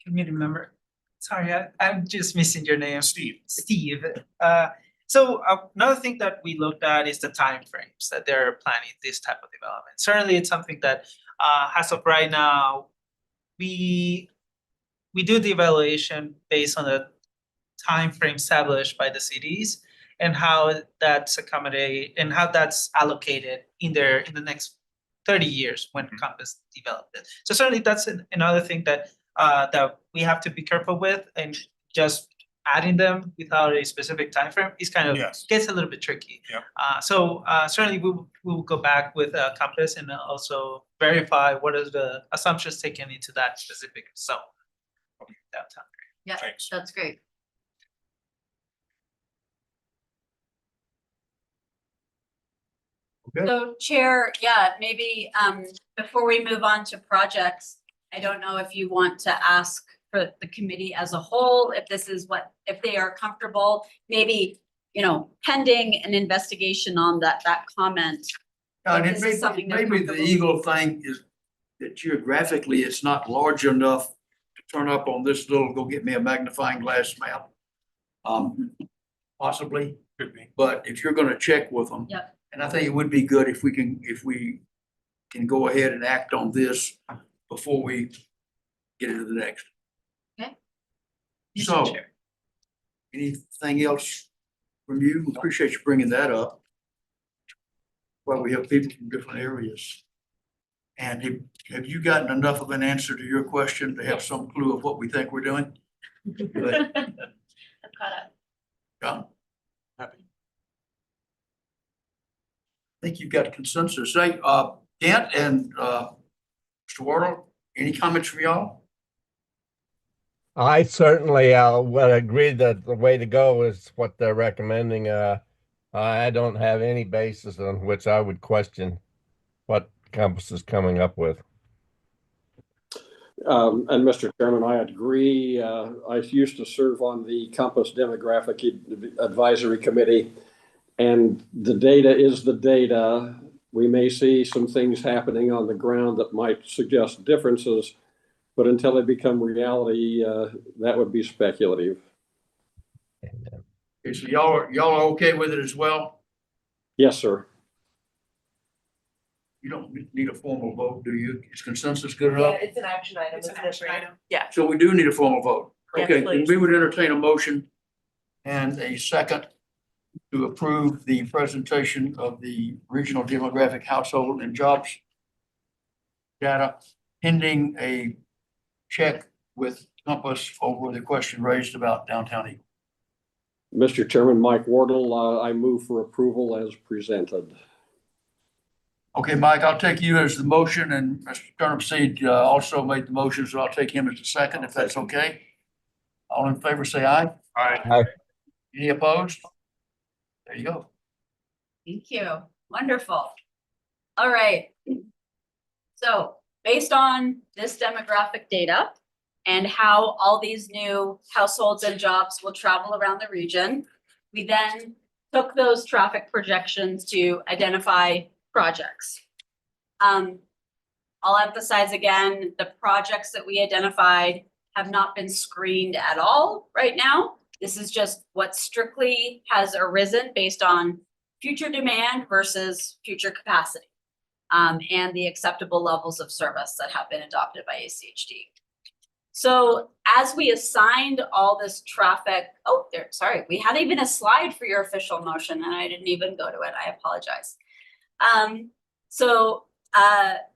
you remember? Sorry, I'm just missing your name. Steve. Steve. So another thing that we looked at is the timeframes that they're planning this type of development. Certainly, it's something that as of right now, we do the evaluation based on the timeframe established by the cities and how that's allocated in the next 30 years when Compass developed it. So certainly that's another thing that we have to be careful with, and just adding them without a specific timeframe is kind of Yes. gets a little bit tricky. Yeah. So certainly we will go back with Compass and also verify what is the assumptions taken into that specific zone. downtown. Yeah, Thanks. that's great. Okay. So Chair, yeah, maybe before we move on to projects, I don't know if you want to ask for the committee as a whole, if this is what, if they are comfortable, maybe, you know, pending an investigation on that comment. And This is something they're maybe the comfortable with. Eagle thing is that geographically, it's not large enough to turn up on this little, go get me a magnifying glass map. Possibly, Could be. but if you're gonna check with them. Yep. And I think it would be good if we can go ahead and act on this before we get into the next. Okay. So, anything else from you? Appreciate you bringing that up. Well, we have people from different areas. And have you gotten enough of an answer to your question to have some clue of what we think we're doing? Good. I'm caught up. John, Happy. I think you've got consensus. Hey, Kent and Mr. Wardle, any comments from y'all? I certainly would agree that the way to go is what they're recommending. I don't have any basis on which I would question what Compass is coming up with. And Mr. Chairman, I agree. I used to serve on the Compass Demographic Advisory Committee, and the data is the data. We may see some things happening on the ground that might suggest differences, but until they become reality, that would be speculative. Okay, so y'all are okay with it as well? Yes, sir. You don't need a formal vote, do you? Is consensus good Yeah, enough? it's an action item. It's an isn't it, action right? item. Yeah. So we do need a formal vote. Yes, Okay, then please. we would entertain a motion and a second to approve the presentation of the regional demographic household and jobs data pending a check with Compass over the question raised about downtown Eagle. Mr. Chairman, Mike Wardle, I move for approval as presented. Okay, Mike, I'll take you as the motion, and Mr. Turnipseed also made the motion, so I'll take him as the second, if that's okay. All in favor, say aye. Aye. Any opposed? There you go. Thank you. Wonderful. All right. So based on this demographic data and how all these new households and jobs will travel around the region, we then took those traffic projections to identify projects. I'll emphasize again, the projects that we identified have not been screened at all right now. This is just what strictly has arisen based on future demand versus future capacity, and the acceptable levels of service that have been adopted by ACHD. So as we assigned all this traffic, we had even a slide for your official motion and I didn't even go to it. I apologize.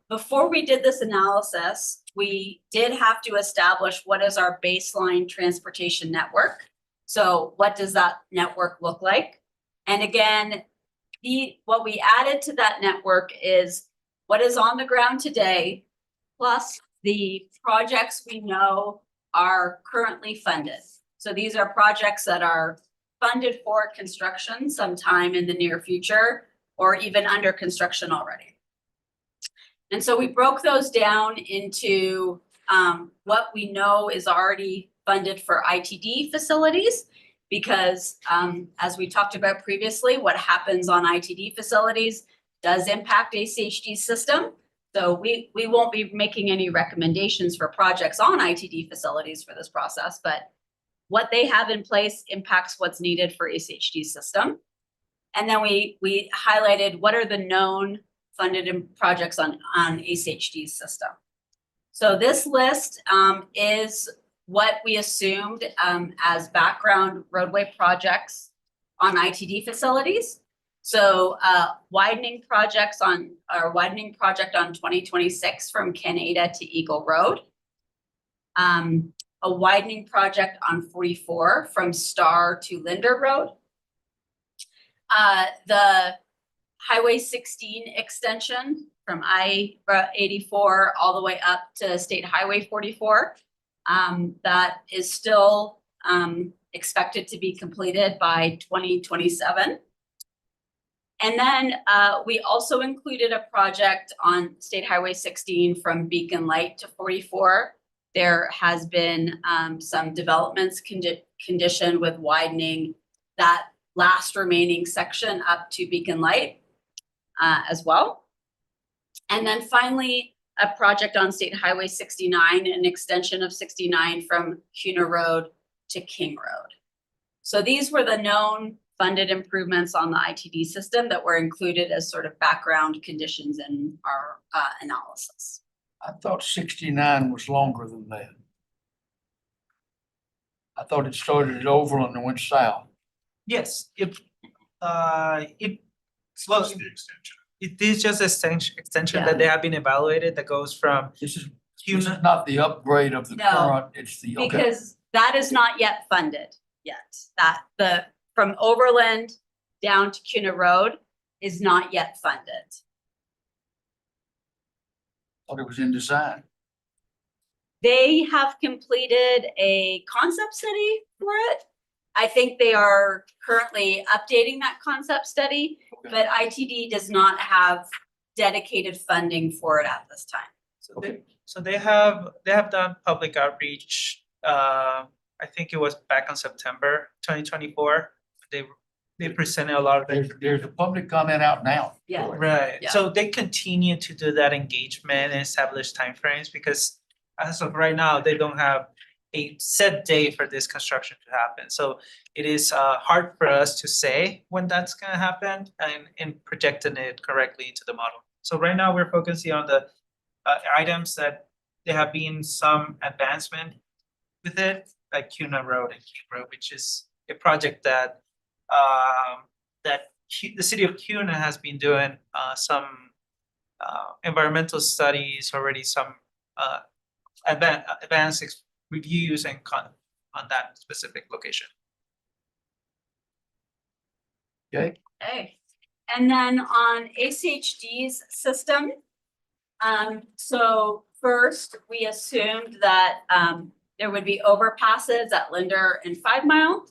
Before we did this analysis, we did have to establish what is our baseline transportation network. So what does that network look like? And again, what we added to that network is what is on the ground today, plus the projects we know are currently funded. So these are projects that are funded for construction sometime in the near future, or even under construction already. And so we broke those down into what we know is already funded for ITD facilities, because as we talked about previously, what happens on ITD facilities does impact ACHD's system. So we won't be making any recommendations for projects on ITD facilities for this process, but what they have in place impacts what's needed for ACHD's system. And then we highlighted what are the known funded projects on ACHD's system. So this list is what we assumed as background roadway projects on ITD facilities. So widening project on 2026 from Canada to Eagle Road. A widening project on 44 from Star to Linder Road. The Highway 16 extension from I-84 all the way up to State Highway 44. that is still expected to be completed by 2027. And then we also included a project on State Highway 16 from Beacon Light to 44. There has been some developments conditioned with widening that last remaining section up to Beacon Light as well. And then finally, a project on State Highway 69, an extension of 69 from Cuna Road to King Road. So these were the known funded improvements on the ITD system that were included as sort of background conditions in our analysis. I thought 69 was longer than that. I thought it started at Overland and went south. Yes, well, That's the extension. it is just extension Yeah. that they have been evaluated that goes from This is Cuna. not the upgrade of the No, current, it's the, okay. Because that is not yet funded yet. From Overland down to Cuna Road is not yet funded. Thought it was in design. They have completed a concept study for it. I think they are currently updating that concept study, Okay. but ITD does not have dedicated funding for it at this time. So they have done public outreach. I think it was back on September 2024. They presented a lot of it. There's a public comment out now. Yeah. Right, Yeah. so they continue to do that engagement and establish timeframes because as of right now, they don't have a set day for this construction to happen. So it is hard for us to say when that's gonna happen and projecting it correctly into the model. So right now, we're focusing on the items that there have been some advancement with it, like Cuna Road and King Road, which is a project that the city of Cuna has been doing some environmental studies already, some advanced reviews and on that specific location. Okay, Okay, and then on ACHD's system, so first, we assumed that there would be overpasses at Linder and 5 Mile.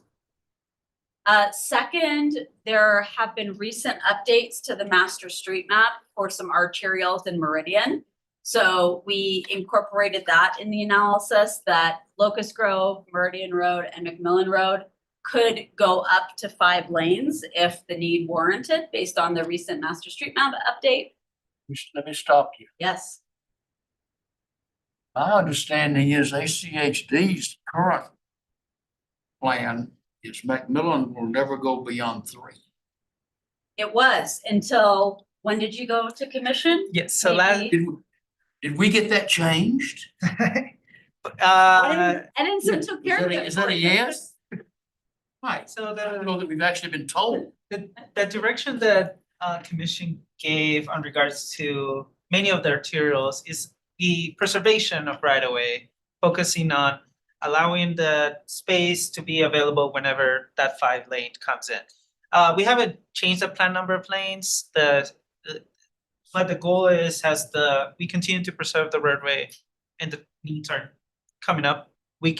Second, there have been recent updates to the master street map for some arterials in Meridian. So we incorporated that in the analysis that Locust Grove, Meridian Road, and McMillan Road could go up to 5 lanes if the need warranted based on the recent master street map update. let me stop you. Yes. My understanding is ACHD's current plan is McMillan will never go beyond 3. It was until, when did you go to commission? Yes, so last, Maybe- Did we get that changed? Edinson took care of it. Is that for a us. yes? Right, so I don't the know that we've actually been told. the direction that commission gave on regards to many of the arterials is the preservation of right of way, focusing on allowing the space to be available whenever that 5 lane comes in. We haven't changed the plan number of lanes. But the goal is we continue to preserve the roadway and the needs are coming up, we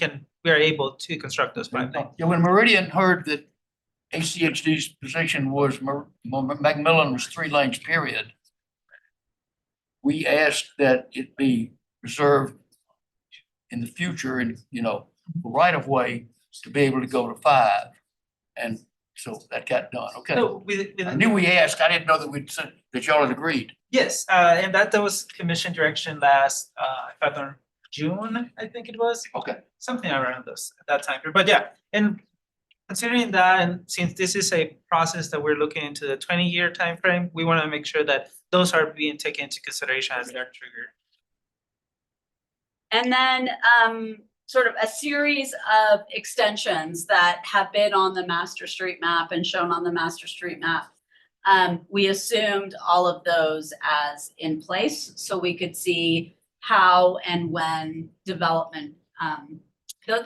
are able to construct those 5 lanes. Yeah, when Meridian heard that ACHD's position was McMillan was 3 lanes, period. We asked that it be reserved in the future and, right of way to be able to go to 5. And so that got done, okay. So I knew we asked, I didn't know that we'd said that y'all had agreed. yes, and that was commission direction last, if I don't, June, I think it was. Okay. Something around that time period, but yeah, and considering that, and since this is a process that we're looking into the 20-year time frame, we want to make sure that those are being taken into consideration as they're triggered. And then sort of a series of extensions that have been on the master street map and shown on the master street map. We assumed all of those as in place so we could see how and when development,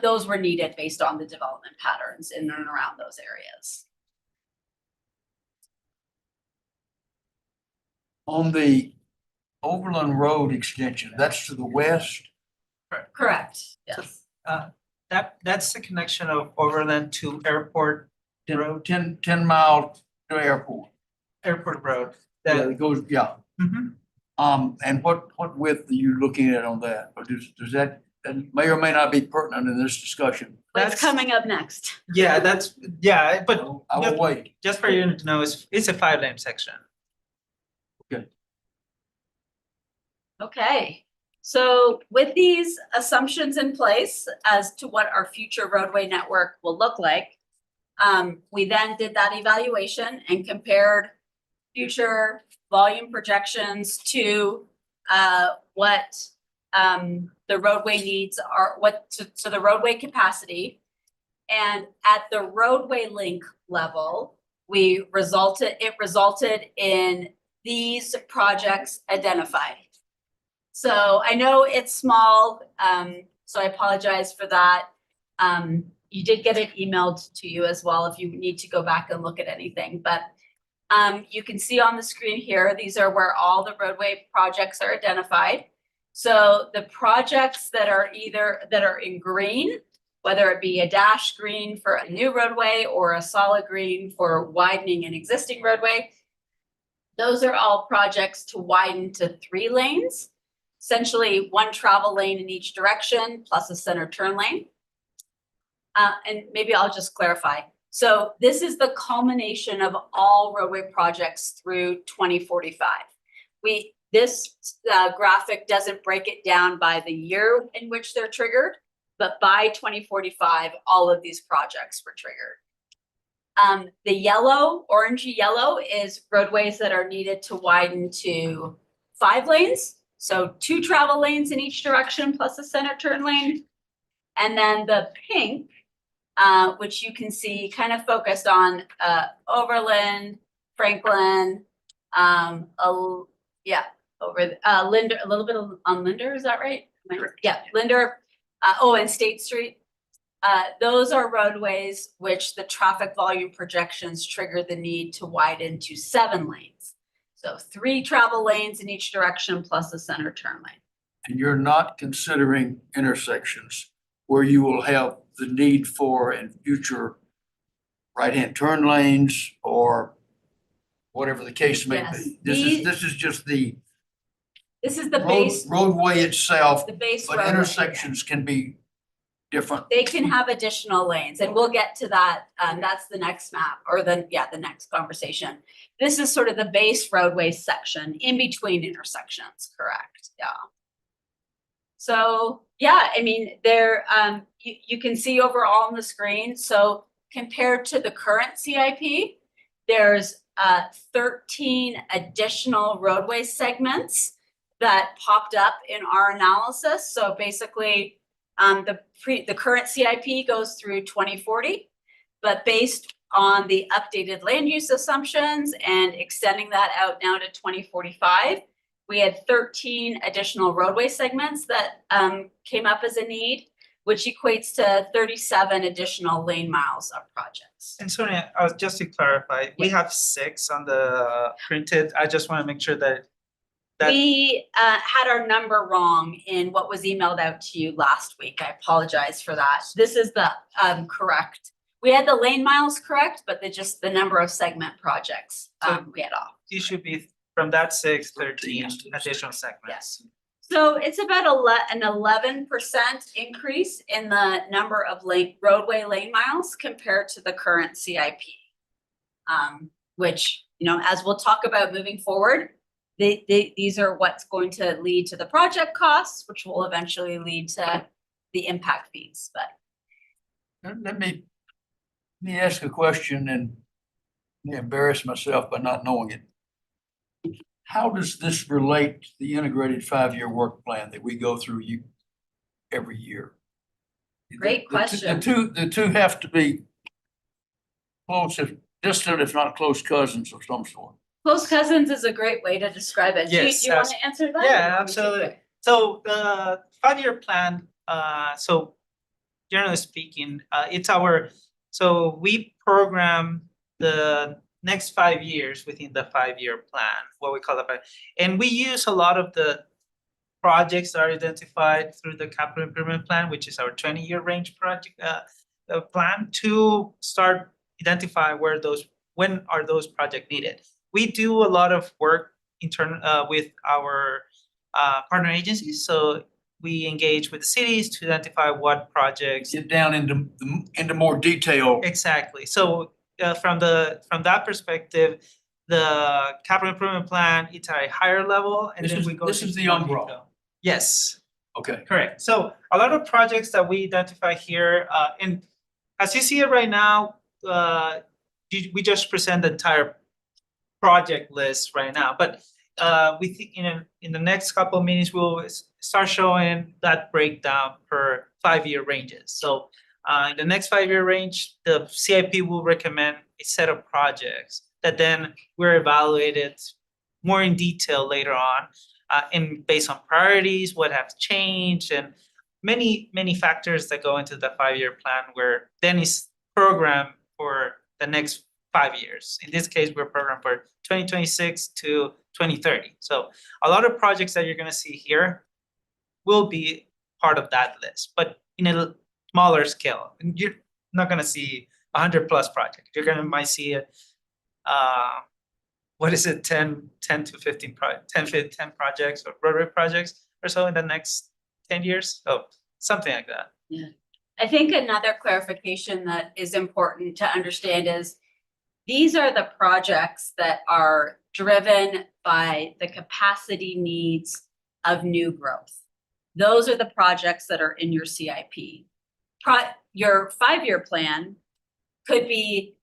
those were needed based on the development patterns in and around those areas. On the Overland Road extension, that's to the west. Correct, yes. That's the connection of Overland to Airport Road, 10 mile to airport. Airport Road. Yeah, That, it goes, yeah. Mhm. And what width are you looking at on that? Or does that may or may not be pertinent in this discussion? What's That's- coming up next? yeah, but I will wait. just for you to know, it's a 5-lane section. Okay, so with these assumptions in place as to what our future roadway network will look like, we then did that evaluation and compared future volume projections to what the roadway needs are, so the roadway capacity. And at the roadway link level, it resulted in these projects identified. So I know it's small, so I apologize for that. You did get it emailed to you as well if you need to go back and look at anything, but you can see on the screen here, these are where all the roadway projects are identified. So the projects that are in green, whether it be a dash green for a new roadway or a solid green for widening an existing roadway, those are all projects to widen to 3 lanes. Essentially 1 travel lane in each direction plus a center turn lane. And maybe I'll just clarify. So this is the culmination of all roadway projects through 2045. This graphic doesn't break it down by the year in which they're triggered, but by 2045, all of these projects were triggered. The yellow, orangey yellow, is roadways that are needed to widen to 5 lanes. So 2 travel lanes in each direction plus a center turn lane. And then the pink, which you can see kind of focused on Overland, Franklin, Linder, a little bit on Linder, is that right? Yeah, Linder, and State Street. Those are roadways which the traffic volume projections trigger the need to widen to 7 lanes. So 3 travel lanes in each direction plus a center turn lane. And you're not considering intersections where you will have the need for in future right-hand turn lanes or whatever the case may Yes, be. This is just the This is the base, roadway itself, the base but roadway. intersections can be different. They can have additional lanes, and we'll get to that. That's the next map, or the next conversation. This is sort of the base roadway section in between intersections, correct? Yeah. So, yeah, I mean, there, you can see overall on the screen, so compared to the current CIP, there's 13 additional roadway segments that popped up in our analysis. So basically, the current CIP goes through 2040, but based on the updated land use assumptions and extending that out now to 2045, we had 13 additional roadway segments that came up as a need, which equates to 37 additional lane miles of projects. And Sonia, just to clarify, we have 6 on the printed. I just want to make sure that We had our number wrong in what was emailed out to you last week. I apologize for that. This is the correct. We had the lane miles correct, but just the number of segment projects we had off. it should be from that 6, 13 additional segments. Yes. So it's about an 11% increase in the number of roadway lane miles compared to the current CIP. Which, as we'll talk about moving forward, these are what's going to lead to the project costs, which will eventually lead to the impact fees, but. Let me ask a question and embarrass myself by not knowing it. How does this relate to the integrated 5-year work plan that we go through every year? Great question. The two have to be close, distant, if not close cousins of some sort. Close cousins is a great way to describe it. Yes, Do you want to answer that? Yeah, absolutely. So the 5-year plan, so generally speaking, so we program the next 5 years within the 5-year plan, what we call it. And we use a lot of the projects are identified through the capital improvement plan, which is our 20-year range project plan, to start identify when are those projects needed. We do a lot of work with our partner agencies, so we engage with the cities to identify what projects. Get down into more detail. Exactly. So from that perspective, the capital improvement plan, it's at a higher level, and then we go. This is into the more umbrella. detail. Yes, Okay. correct. So a lot of projects that we identify here, and as you see it right now, we just present the entire project list right now, but we think in the next couple of meetings, we'll start showing that breakdown per 5-year ranges. So in the next 5-year range, the CIP will recommend a set of projects that then we're evaluated more in detail later on, and based on priorities, what have changed, and many factors that go into the 5-year plan, where then is programmed for the next 5 years. In this case, we're programmed for 2026 to 2030. So a lot of projects that you're gonna see here will be part of that list, but in a smaller scale. And you're not gonna see 100+ projects. You're gonna might see a, 10 to 15 10 projects or roadway projects or so in the next 10 years. Oh, something like that. Yeah. I think another clarification that is important to understand is these are the projects that are driven by the capacity needs of new growth. Those are the projects that are in your CIP. Your 5-year plan could be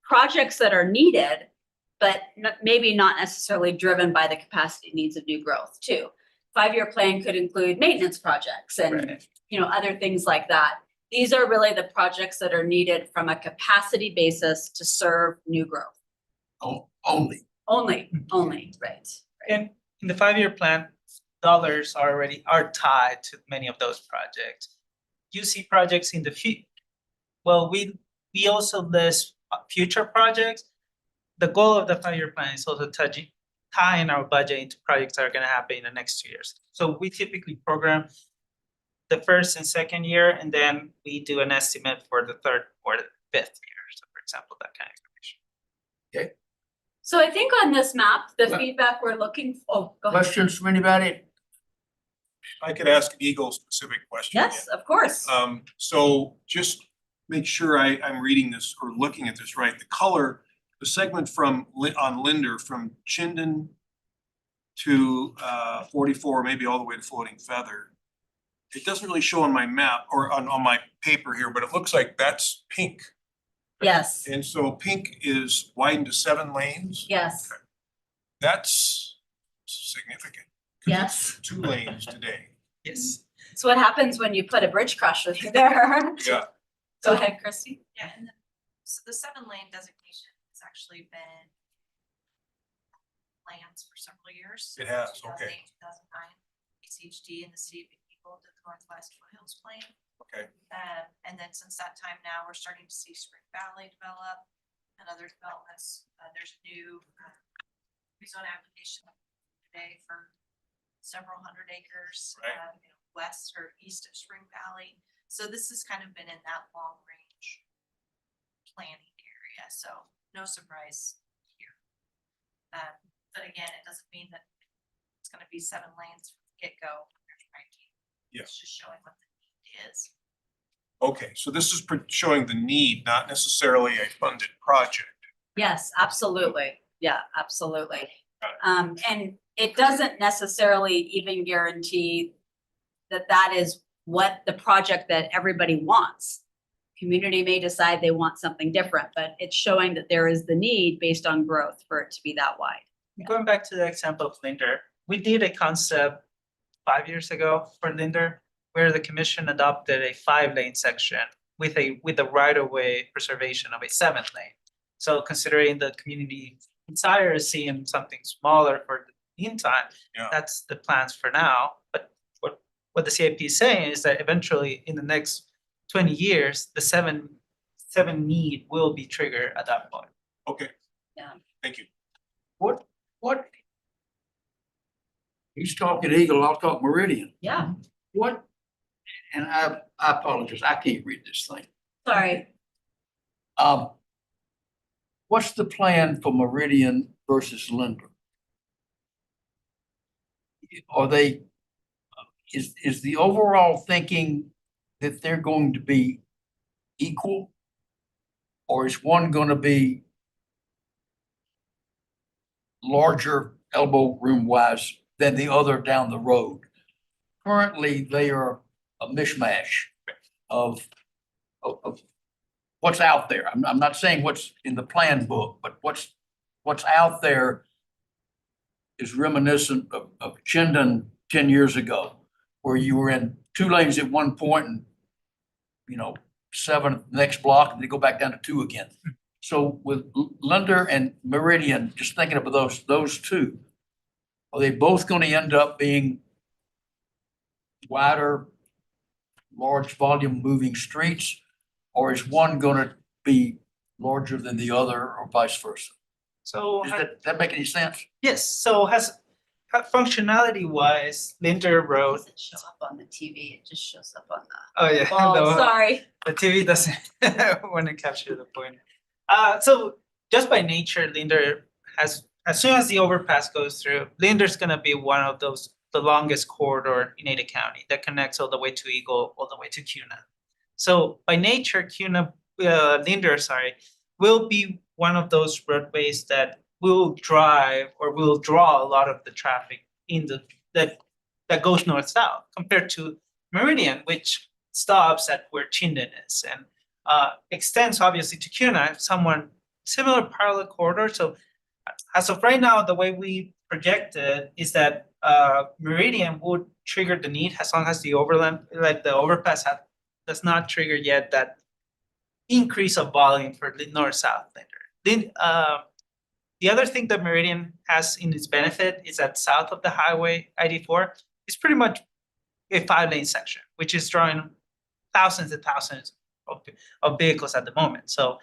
projects that are needed, but maybe not necessarily driven by the capacity needs of new growth too. 5-year plan could include maintenance projects and Right. Other things like that. These are really the projects that are needed from a capacity basis to serve new growth. Only. Only, right. And in the 5-year plan, dollars are tied to many of those projects. You see projects in the future. Well, we also list future projects. The goal of the 5-year plan is also tie in our budget into projects that are gonna happen in the next 2 years. So we typically program the first and second year, and then we do an estimate for the third or the 5th year. So for example, that kind of information. So I think on this map, the Well- feedback we're looking for, go ahead. Questions from anybody? I could ask an Eagle specific question. Yes, of course. So just make sure I'm reading this or looking at this right. The color, the segment on Linder from Chinden to 44, maybe all the way to Floating Feather. It doesn't really show on my map or on my paper here, but it looks like that's pink. Yes, And so pink is widened to 7 lanes. yes, That's significant. 'Cause yes. it's 2 lanes today. Yes. So what happens when you put a bridge crusher there? Yeah. Go ahead, Christy. Yeah, and so the 7-lane designation has actually been plans for several years. It has, 2008, okay. 2009, ACHD and the city of People did the Northwest Foothills Plan. Okay. And then since that time now, we're starting to see Spring Valley develop and other developments. There's a new rezone application today for several hundred acres, Right. West or east of Spring Valley. So this has kind of been in that long range planning area. So no surprise here. But again, it doesn't mean that it's going to be 7 lanes from the get-go. Yeah. It's just showing what the need is. Okay, so this is showing the need, not necessarily a funded project. Yes, absolutely. Yeah, absolutely. Got And it doesn't necessarily even guarantee that that is what the project that everybody wants. Community may decide they want something different, but it's showing that there is the need based on growth for it to be that wide. Going back to the example of Linder, we did a concept 5 years ago for Linder, where the commission adopted a 5-lane section with the right-of-way preservation of a 7-lane. So considering the community desire is seeing something smaller for the meantime, Yeah. that's the plans for now. But what the CIP is saying is that eventually in the next 20 years, the 7 need will be triggered at that point. Okay. Yeah. Thank you. What He's talking Eagle, I'll talk Meridian. Yeah, What? And I apologize, I can't read this thing. sorry. Um, what's the plan for Meridian versus Linder? Are they, is the overall thinking that they're going to be equal? Or is one gonna be larger elbow room wise than the other down the road? Currently, they are a mishmash of what's out there. I'm not saying what's in the plan book, but what's out there is reminiscent of Chinden 10 years ago, where you were in 2 lanes at one point and, 7 next block, and they go back down to 2 again. So with Linder and Meridian, just thinking of those two, are they both going to end up being wider, large volume moving streets? Or is one going to be larger than the other or vice versa? So, Does that make any sense? yes, so has functionality wise, Linder Road. Doesn't show up on the TV, it just shows up on the. Oh, yeah. Oh, no, sorry. the TV doesn't want to capture the point. So just by nature, Linder has, as soon as the overpass goes through, Linder's gonna be one of those, the longest corridor in Ada County that connects all the way to Eagle, all the way to Cuna. So by nature, Linder, will be one of those roadways that will drive or will draw a lot of the traffic that goes north-south compared to Meridian, which stops at where Chinden is and extends obviously to Cuna, someone similar parallel corridor. So as of right now, the way we project it is that Meridian would trigger the need as long as the overpass does not trigger yet that increase of volume for the north-south Linder. Then the other thing that Meridian has in its benefit is that south of the highway ID4 is pretty much a 5-lane section, which is drawing thousands and thousands of vehicles at the moment. So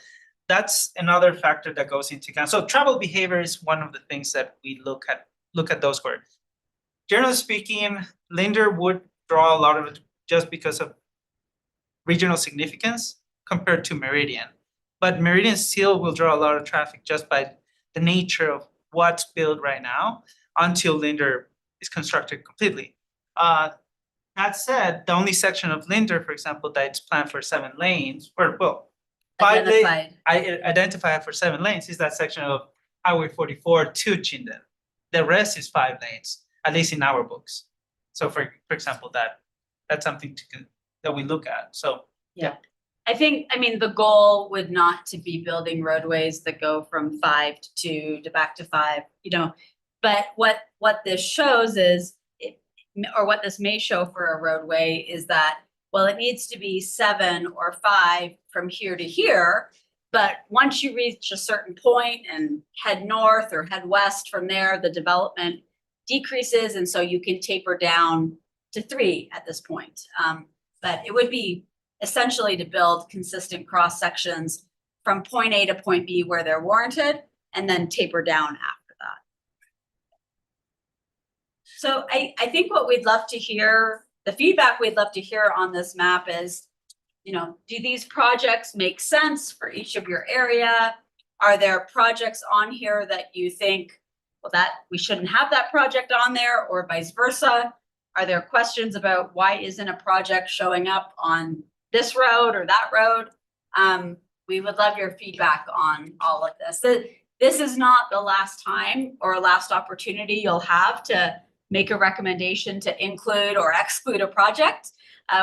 that's another factor that goes into account. So travel behavior is one of the things that we look at those for. Generally speaking, Linder would draw a lot of it just because of regional significance compared to Meridian. But Meridian still will draw a lot of traffic just by the nature of what's built right now until Linder is constructed completely. That said, the only section of Linder, for example, that's planned for 7 lanes, or well, 5 lanes, Identified. I identify for 7 lanes is that section of Highway 44 to Chinden. The rest is 5 lanes, at least in our books. So for example, that's something that we look at. So I mean, the goal would not to be building roadways that go from 5 to 2 to back to 5, but what this shows is, or what this may show for a roadway is that, well, it needs to be 7 or 5 from here to here, but once you reach a certain point and head north or head west from there, the development decreases, and so you can taper down to 3 at this point. But it would be essentially to build consistent cross sections from point A to point B where they're warranted, and then taper down after that. So I think what we'd love to hear, the feedback we'd love to hear on this map is, do these projects make sense for each of your area? Are there projects on here that you think, well, that we shouldn't have that project on there, or vice versa? Are there questions about why isn't a project showing up on this road or that road? We would love your feedback on all of this. This is not the last time or last opportunity you'll have to make a recommendation to include or exclude a project.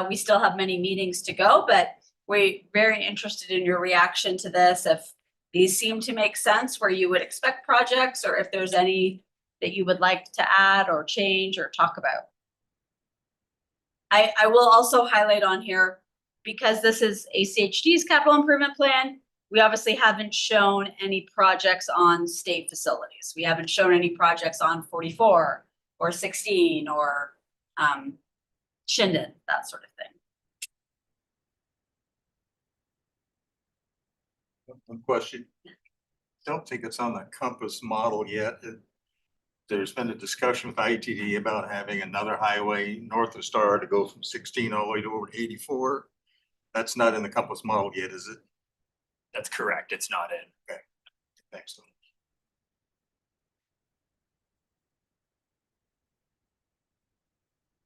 We still have many meetings to go, but we're very interested in your reaction to this. If these seem to make sense where you would expect projects, or if there's any that you would like to add or change or talk about. I will also highlight on here, because this is ACHD's capital improvement plan, we obviously haven't shown any projects on state facilities. We haven't shown any projects on 44 or 16 or Chinden, that sort of thing. One question. Don't think it's on the Compass model yet. there's been a discussion with ITD about having another highway north of Star to go from 16 all the way to over to 84. That's not in the compass model yet, is it? That's correct. It's not in. Thanks.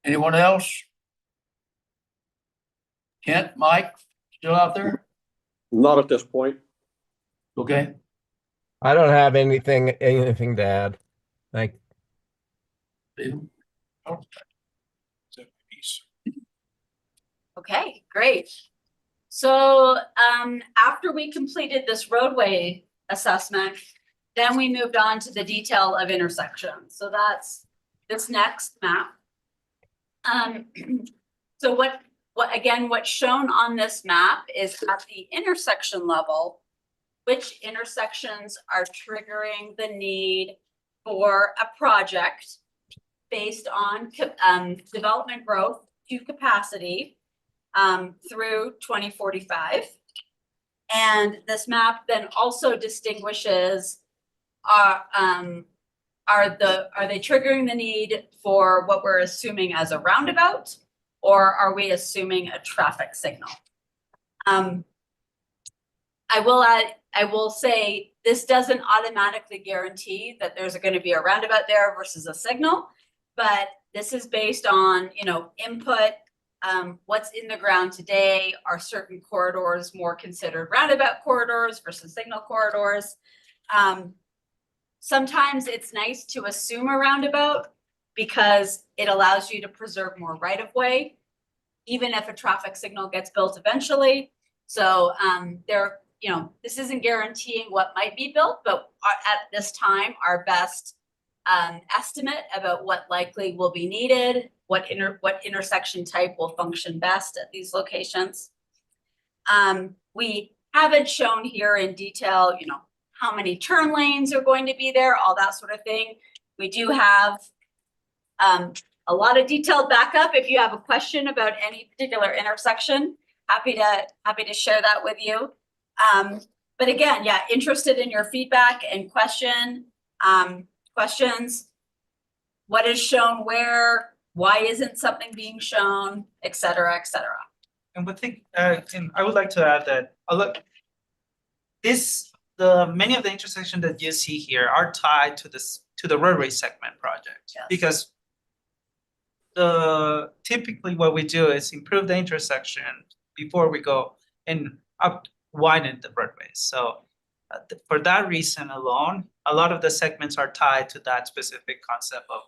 Anyone else? Kent, Mike, still out there? Not at this point. Okay. I don't have anything to add. Thank Stephen? Is that piece? Okay, great. So after we completed this roadway assessment, then we moved on to the detail of intersections. So that's this next map. So what's shown on this map is at the intersection level, which intersections are triggering the need for a project based on development growth to capacity through 2045. And this map then also distinguishes are they triggering the need for what we're assuming as a roundabout, or are we assuming a traffic signal? I will say this doesn't automatically guarantee that there's going to be a roundabout there versus a signal, but this is based on, input. What's in the ground today. Are certain corridors more considered roundabout corridors versus signal corridors? Sometimes it's nice to assume a roundabout because it allows you to preserve more right of way, even if a traffic signal gets built eventually. So this isn't guaranteeing what might be built, but at this time, our best estimate about what likely will be needed, what intersection type will function best at these locations. We haven't shown here in detail, how many turn lanes are going to be there, all that sort of thing. We do have a lot of detailed backup. If you have a question about any particular intersection, happy to share that with you. But again, yeah, interested in your feedback and questions. What is shown where? Why isn't something being shown, et cetera, et cetera. And and I would like to add that many of the intersections that you see here are tied to the roadway segment project. Yes. Because typically what we do is improve the intersection before we go and widen the roadways. So for that reason alone, a lot of the segments are tied to that specific concept of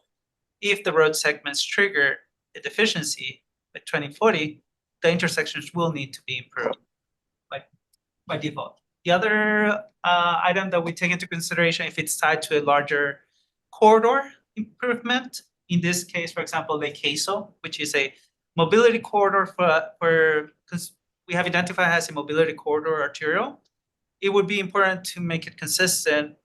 if the road segments trigger a deficiency by 2040, the intersections will need to be improved by default. The other item that we take into consideration, if it's tied to a larger corridor improvement, in this case, for example, Lake Hazel, which is a mobility corridor because we have identified as a mobility corridor arterial, it would be important to make it consistent,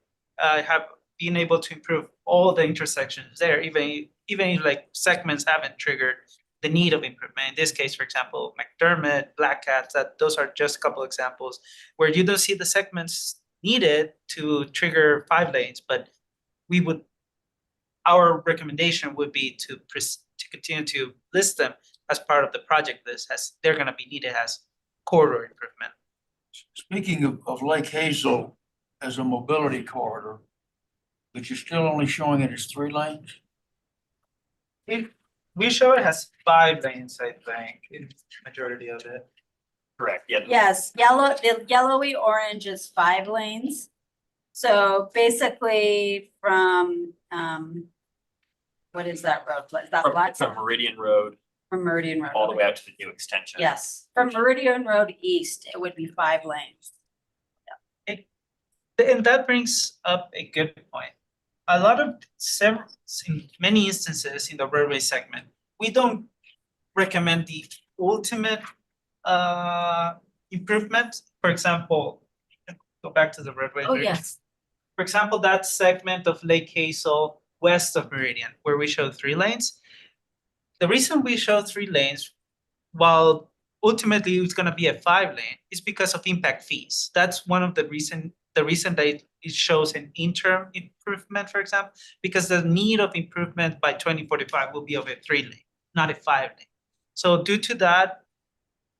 being able to improve all the intersections there, even if like segments haven't triggered the need of improvement. In this case, for example, McDermott, Black Cats, those are just a couple examples where you don't see the segments needed to trigger 5 lanes, but our recommendation would be to continue to list them as part of the project list, as they're going to be needed as corridor improvement. Speaking of Lake Hazel as a mobility corridor, but you're still only showing it as 3 lanes? We show it has 5 lanes, I think, in majority of it. Correct. Yeah. Yes, the yellowy orange is 5 lanes. So basically from, what is that road? Is that Black? From Meridian Road From Meridian Road. all the way out to the new extension. Yes, from Meridian Road East, it would be 5 lanes. And that brings up a good point. In many instances in the roadway segment, we don't recommend the ultimate improvement. For example, go back to the roadway. Oh, yes. For example, that segment of Lake Hazel west of Meridian, where we show 3 lanes. The reason we show 3 lanes, while ultimately it's going to be a 5 lane, is because of impact fees. That's one of the reasons the reason that it shows an interim improvement, for example, because the need of improvement by 2045 will be of a 3-lane, not a 5-lane. So due to that,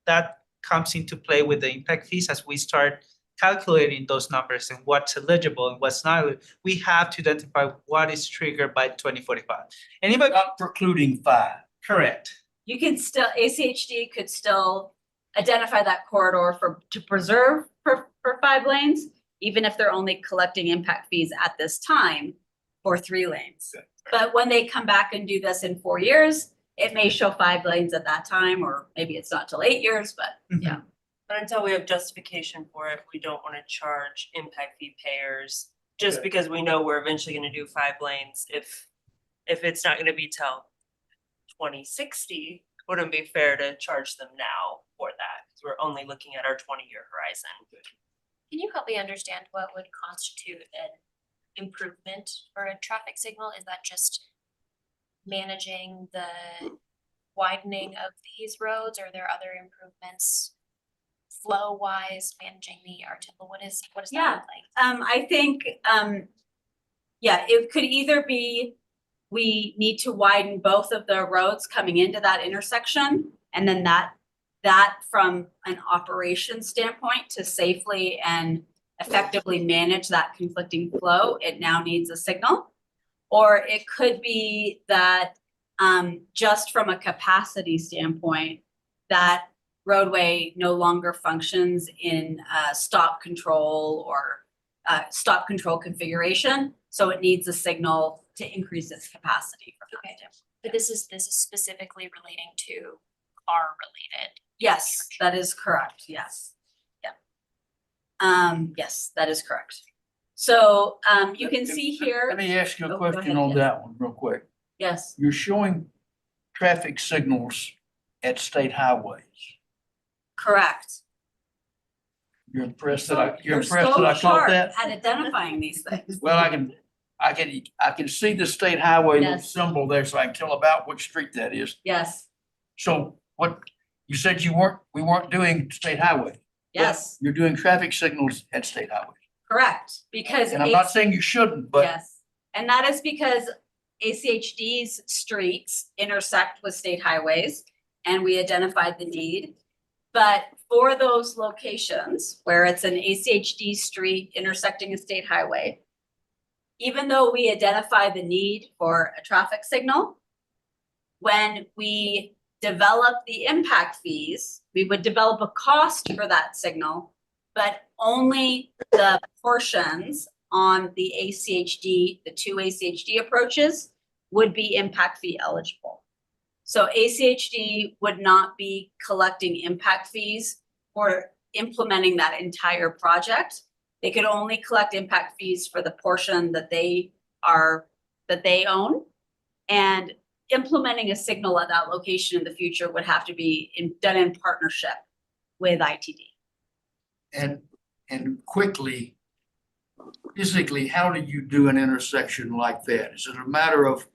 that comes into play with the impact fees as we start calculating those numbers and what's eligible and what's not. We have to identify what is triggered by 2045. Anybody? Not precluding 5. Correct. You can still, ACHD could still identify that corridor to preserve for 5 lanes, even if they're only collecting impact fees at this time for 3 lanes. But when they come back and do this in 4 years, it may show 5 lanes at that time, or maybe it's not till 8 years, but yeah. But until we have justification for it, we don't wanna charge impact fee payers, just because we know we're eventually gonna do 5 lanes, if it's not gonna be till 2060, wouldn't be fair to charge them now for that, because we're only looking at our 20-year horizon. Can you help me understand what would constitute an improvement for a traffic signal? Is that just managing the widening of these roads, or are there other improvements flow wise, managing the arterial? What does that Yeah. look like? I think, yeah, it could either be, we need to widen both of the roads coming into that intersection, and then that from an operation standpoint to safely and effectively manage that conflicting flow, it now needs a signal. Or it could be that, just from a capacity standpoint, that roadway no longer functions in stop control or stop control configuration, so it needs a signal to increase its capacity. Okay, but this is specifically relating to car related. Yes, that is correct, yes. Yep. Yes, that is correct. So, you can see Let here, me ask you Oh, a go question ahead, on yes. that one real quick. yes, You're showing traffic signals at state highways. correct. You're impressed So that you're so I caught sharp that? at identifying these things. Well, I can see the state highway little Yes. symbol there, so I can tell about which street that is. Yes, So what, you said we weren't doing state highway. yes, You're doing traffic signals at state highway. correct, because And I'm not AC saying you shouldn't, but yes, and that is because ACHD's streets intersect with state highways, and we identified the need. But for those locations where it's an ACHD street intersecting a state highway, even though we identify the need for a traffic signal, when we develop the impact fees, we would develop a cost for that signal, but only the portions on the ACHD, the 2 ACHD approaches would be impact fee eligible. So ACHD would not be collecting impact fees for implementing that entire project. They could only collect impact fees for the portion that they own. And implementing a signal at that location in the future would have to be done in partnership with ITD. and quickly, physically, how do you do an intersection like that? Is it a matter of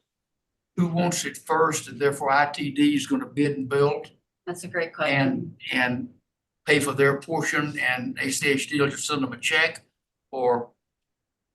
who wants it first, and therefore ITD is gonna bid and build That's a great question. and pay for their portion, and ACHD will just send them a check, or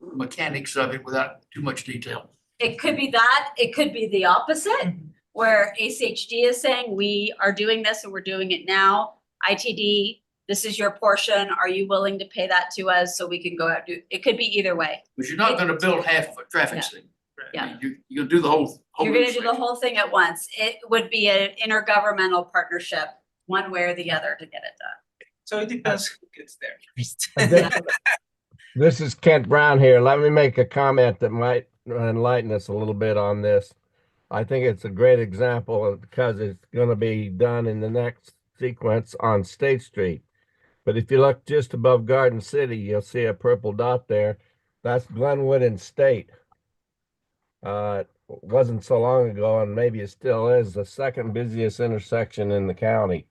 mechanics of it without too much detail? It could be that, it could be the opposite, where ACHD is saying, we are doing this and we're doing it now. ITD, this is your portion. Are you willing to pay that to us so we can go out do, it could be either way. But you're not gonna build half of a Yeah. traffic signal. Yeah. You're gonna do the whole. You're gonna do the whole thing at once. It would be an intergovernmental partnership, one way or the other to get it done. So it depends who gets there first. This is Kent Brown here. Let me make a comment that might enlighten us a little bit on this. I think it's a great example because it's going to be done in the next sequence on State Street. But if you look just above Garden City, you'll see a purple dot there. That's Glenwood and State. It wasn't so long ago, and maybe it still is, the second busiest intersection in the county.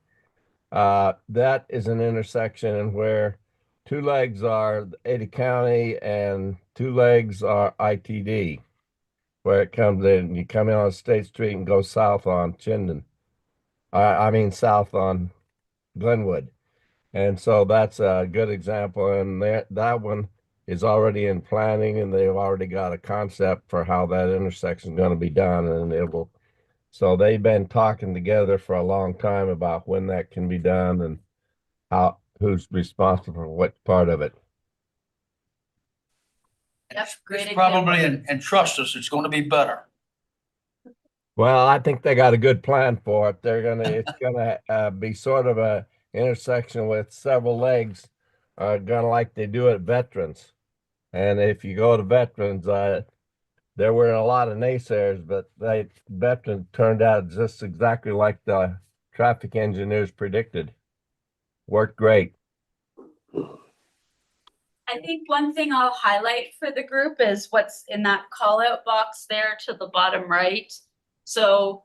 That is an intersection where 2 legs are Ada County and 2 legs are ITD, where it comes in. You come in on State Street and go south on Chinden. I mean south on Glenwood. And so that's a good example. And that one is already in planning and they've already got a concept for how that intersection is going to be done, and it will. So they've been talking together for a long time about when that can be done and who's responsible for what part of it. Yep, great It's example. probably, and trust us, it's gonna be better. Well, I think they got a good plan for it. It's gonna be sort of a intersection with several legs, gonna like they do at Veterans. And if you go to Veterans, there were a lot of naysayers, but Veterans turned out just exactly like the traffic engineers predicted. Worked great. I think one thing I'll highlight for the group is what's in that call out box there to the bottom right. So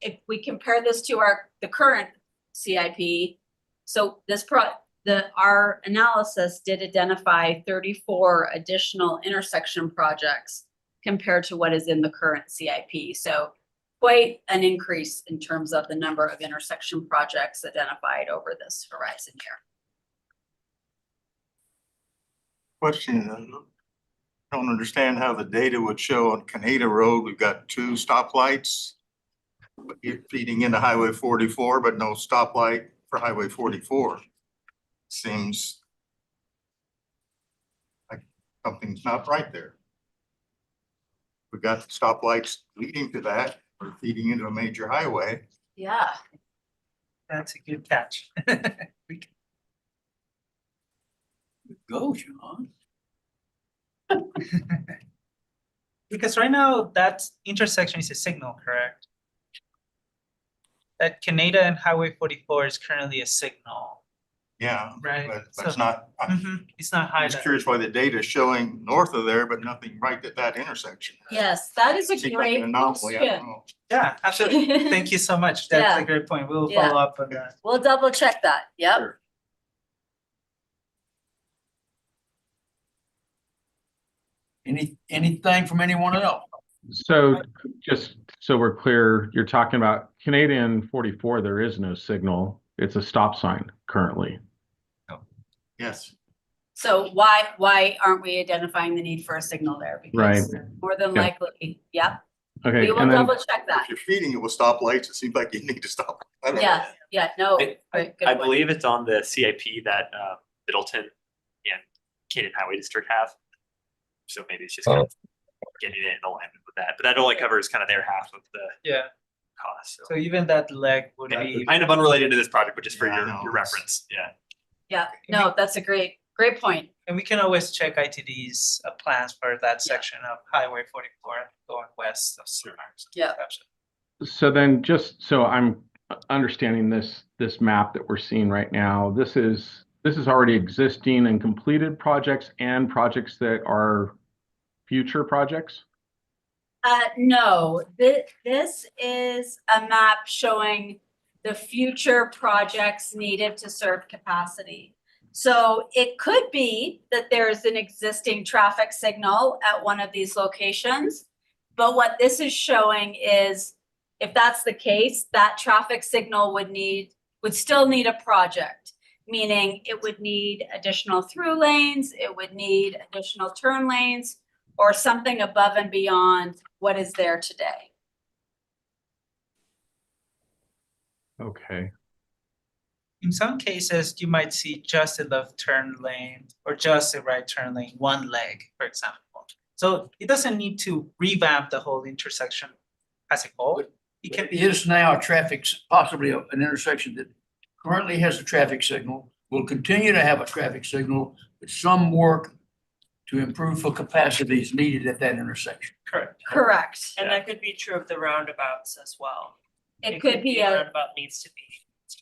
if we compare this to the current CIP, so our analysis did identify 34 additional intersection projects compared to what is in the current CIP. So quite an increase in terms of the number of intersection projects identified over this horizon year. Question, I don't understand how the data would show on Canada Road, we've got 2 stoplights. But you're feeding into Highway 44, but no stoplight for Highway 44. Seems like something's not right there. We've got stoplights leading to that, or feeding into a major highway. Yeah. That's a good catch. Go, John. Because right now that intersection is a signal, correct? That Canada and Highway 44 is currently a signal, Yeah, right? but So- it's not, It's not I'm just highlighted. curious why the data is showing north of there, but nothing right at that intersection. Yes, that is a Seems like great an anomaly, I question. don't know. Yeah, absolutely. Thank you so much. That's Yeah. a great point. We'll Yeah. follow up on that. We'll double check that. Yep. Sure. Anything from anyone else? So just so we're clear, you're talking about Canadian 44, there is no signal. It's a stop sign currently. Yes, So why aren't we identifying the need for a signal there? Because more than Yeah. likely, yeah, Okay, we will and then double check that. if you're feeding it with stoplights, it seems like you need to stop. I don't know. Yeah, no, I- great, good I point. believe it's on the CIP that Middleton and Canadian Highway District have. So maybe it's just kind of getting it in alignment with that, but that only covers kind of their half of the Yeah, cost. so even that leg would be, Kind of unrelated to this project, but just for Yeah, I your know. reference, yeah. Yeah, no, that's a great point. and we can always check ITD's plans for that section of Highway 44 going west of Sunrise. Yeah. so then just so I'm understanding this map that we're seeing right now, this is already existing and completed projects and projects that are future projects? No, this is a map showing the future projects needed to serve capacity. So it could be that there's an existing traffic signal at one of these locations. But what this is showing is, if that's the case, that traffic signal would still need a project. Meaning it would need additional through lanes, it would need additional turn lanes, or something above and beyond what is there today. Okay. In some cases, you might see just a left turn lane or just a right turn lane, one leg, for example. So it doesn't need to revamp the whole intersection as a whole. It can It be, is now possibly an intersection that currently has a traffic signal, will continue to have a traffic signal, but some work to improve for capacity is needed at that intersection. correct. Correct. And that could be true of the roundabouts as well. It could be a, Roundabout needs to be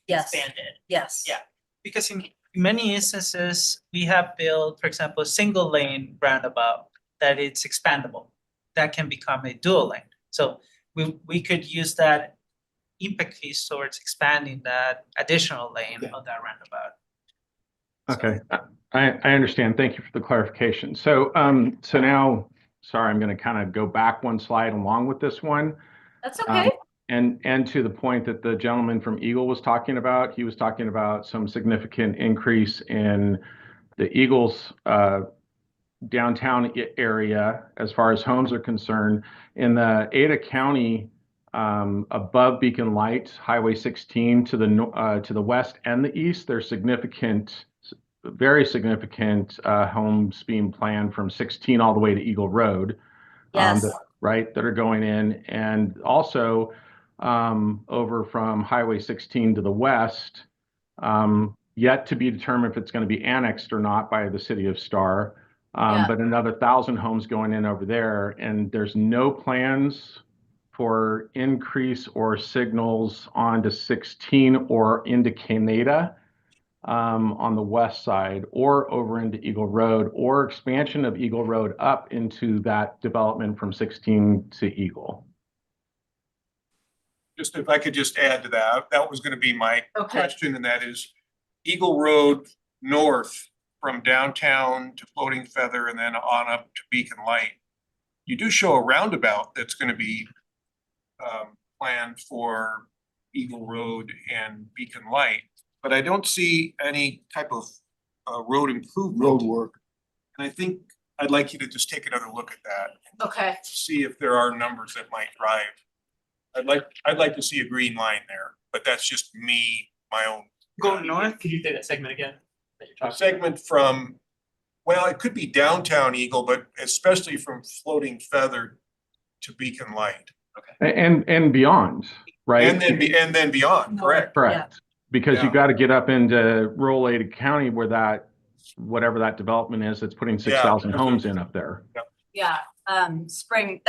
yes, expanded. yes. Yeah. Because in many instances, we have built, for example, a single lane roundabout that it's expandable. That can become a dual lane. So we could use that impact fees towards expanding that additional lane of that roundabout. Okay, I understand. Thank you for the clarification. So, so now, sorry, I'm going to kind of go back one slide along with this one. That's okay. And to the point that the gentleman from Eagle was talking about, he was talking about some significant increase in the Eagles downtown area as far as homes are concerned. In the Ada County, above Beacon Light, Highway 16 to the west and the east, there's significant, very significant homes being planned from 16 all the way to Eagle Road. Yes. Right, that are going in, and also over from Highway 16 to the west, yet to be determined if it's going to be annexed or not by the city of Star. Yeah. But another 1,000 homes going in over there, and there's no plans for increase or signals onto 16 or into Canada on the west side, or over into Eagle Road, or expansion of Eagle Road up into that development from 16 to Eagle. Just if I could just add to that, that was gonna be my Okay. question, and that is Eagle Road north from downtown to Floating Feather and then on up to Beacon Light. You do show a roundabout that's gonna be planned for Eagle Road and Beacon Light, but I don't see any type of road improvement. Road work. And I think I'd like you to just take another look at that, Okay. see if there are numbers that might drive. I'd like to see a green line there, but that's just me, my own. Go north. Could you say that segment again? That you're talking Segment from, well, it could be downtown Eagle, but especially from Floating Feather to Beacon Light. And beyond, right? And then beyond, correct? Correct. Because you Yeah. got to get up into rural Ada County where that, whatever that development is, that's putting 6,000 homes in up there. Yeah, that's Spring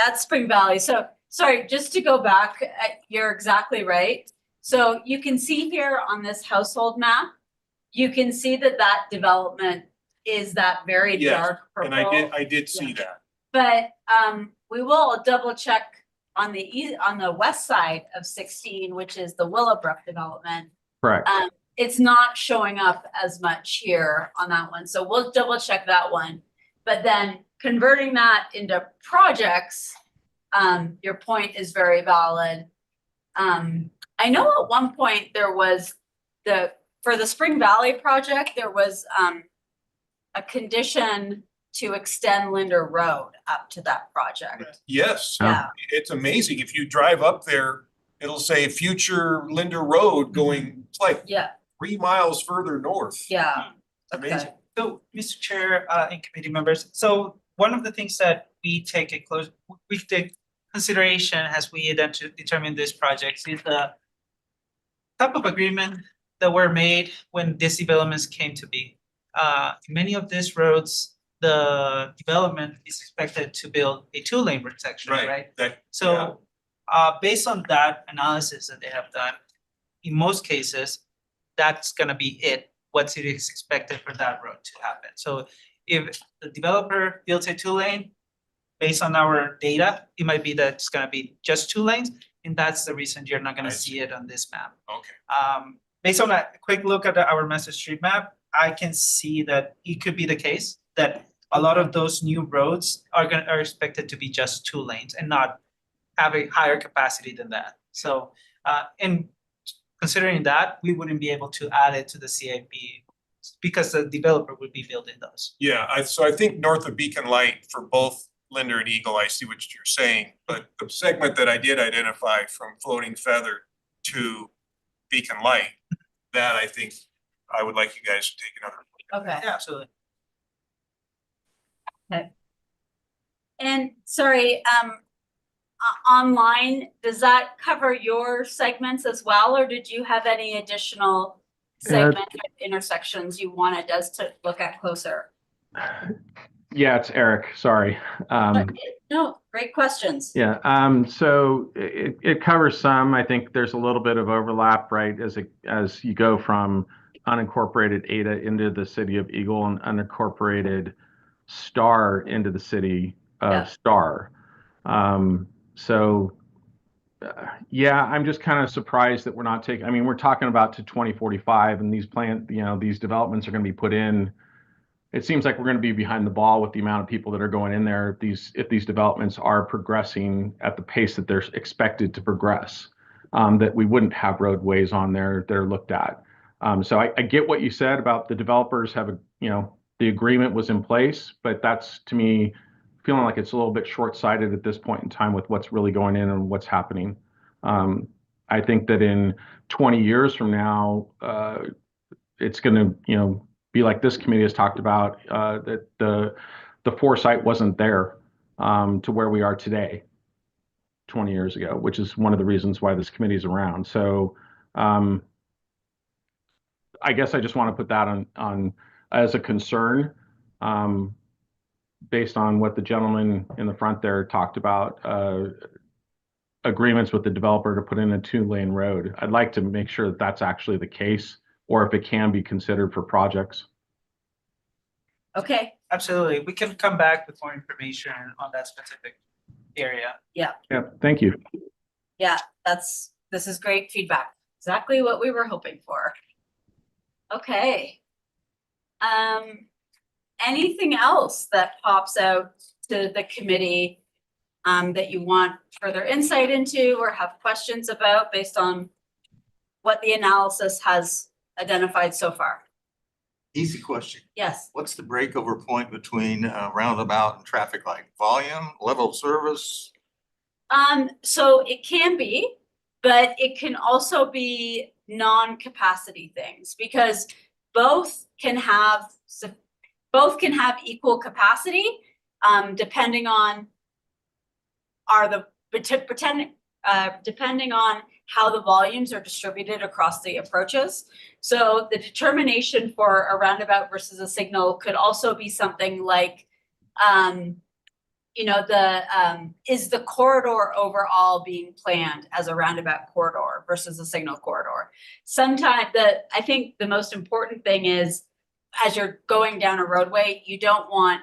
Valley. So, sorry, just to go back, you're exactly right. So you can see here on this household map, you can see that that development is that very Yes, dark purple. And I did see that. But we will double check on the west side of 16, which is the Willowbrook development. Correct. It's not showing up as much here on that one, so we'll double check that one. But then converting that into projects, your point is very valid. I know at one point there was for the Spring Valley project, there was a condition to extend Linder Road up to that project. Yes, Yeah. it's amazing. If you drive up there, it'll say future Linder Road going, it's like Yeah, 3 miles further north. yeah. It's amazing. Okay. So, Mr. Chair, and committee members, so one of the things that we take consideration as we determine these projects is the type of agreement that were made when these developments came to be. Many of these roads, the development is expected to build a 2-lane road section, right? That, yeah. So, based on that analysis that they have done, in most cases, that's gonna be what it is expected for that road to happen. So if the developer builds a 2-lane, based on our data, it might be that it's gonna be just 2 lanes, and that's the reason you're not gonna see it on this map. Okay. Based on a quick look at our master street map, I can see that it could be the case that a lot of those new roads are expected to be just 2 lanes and not have a higher capacity than that. So, and considering that, we wouldn't be able to add it to the CIP because the developer would be building those. Yeah, so I think north of Beacon Light for both Linder and Eagle, I see what you're saying, but the segment that I did identify from Floating Feather to Beacon Light, that I think I would like you guys to take another look at. Okay. Yeah, absolutely. And sorry, online, does that cover your segments as well, or did you have any additional segment intersections you wanted us to look at closer? Yeah, it's Eric, sorry. No, great questions. Yeah, so it covers some. I think there's a little bit of overlap, right? As you go from unincorporated Ada into the city of Eagle and unincorporated Star into the city of Star. Yeah, I'm just kind of surprised that we're not taking, I mean, we're talking about to 2045 and these these developments are going to be put in. It seems like we're going to be behind the ball with the amount of people that are going in there if these developments are progressing at the pace that they're expected to progress, that we wouldn't have roadways on there that are looked at. So I get what you said about the developers have the agreement was in place, but that's to me feeling like it's a little bit short-sighted at this point in time with what's really going in and what's happening. I think that in 20 years from now, it's going to, be like this committee has talked about, that the foresight wasn't there to where we are today 20 years ago, which is one of the reasons why this committee is around. So I guess I just want to put that on as a concern, based on what the gentleman in the front there talked about, agreements with the developer to put in a 2-lane road. I'd like to make sure that that's actually the case, or if it can be considered for projects. Okay, Absolutely. We can come back with more information on that specific area. Yeah, thank you. yeah, this is great feedback. Exactly what we were hoping for. Okay. Anything else that pops out to the committee that you want further insight into or have questions about based on what the analysis has identified so far? Easy question. Yes. What's the breakover point between roundabout and traffic light? Volume, level of service? So it can be, but it can also be non-capacity things because both can have equal capacity, depending on depending on how the volumes are distributed across the approaches. So the determination for a roundabout versus a signal could also be something like, is the corridor overall being planned as a roundabout corridor versus a signal corridor? Sometimes I think the most important thing is, as you're going down a roadway, you don't want,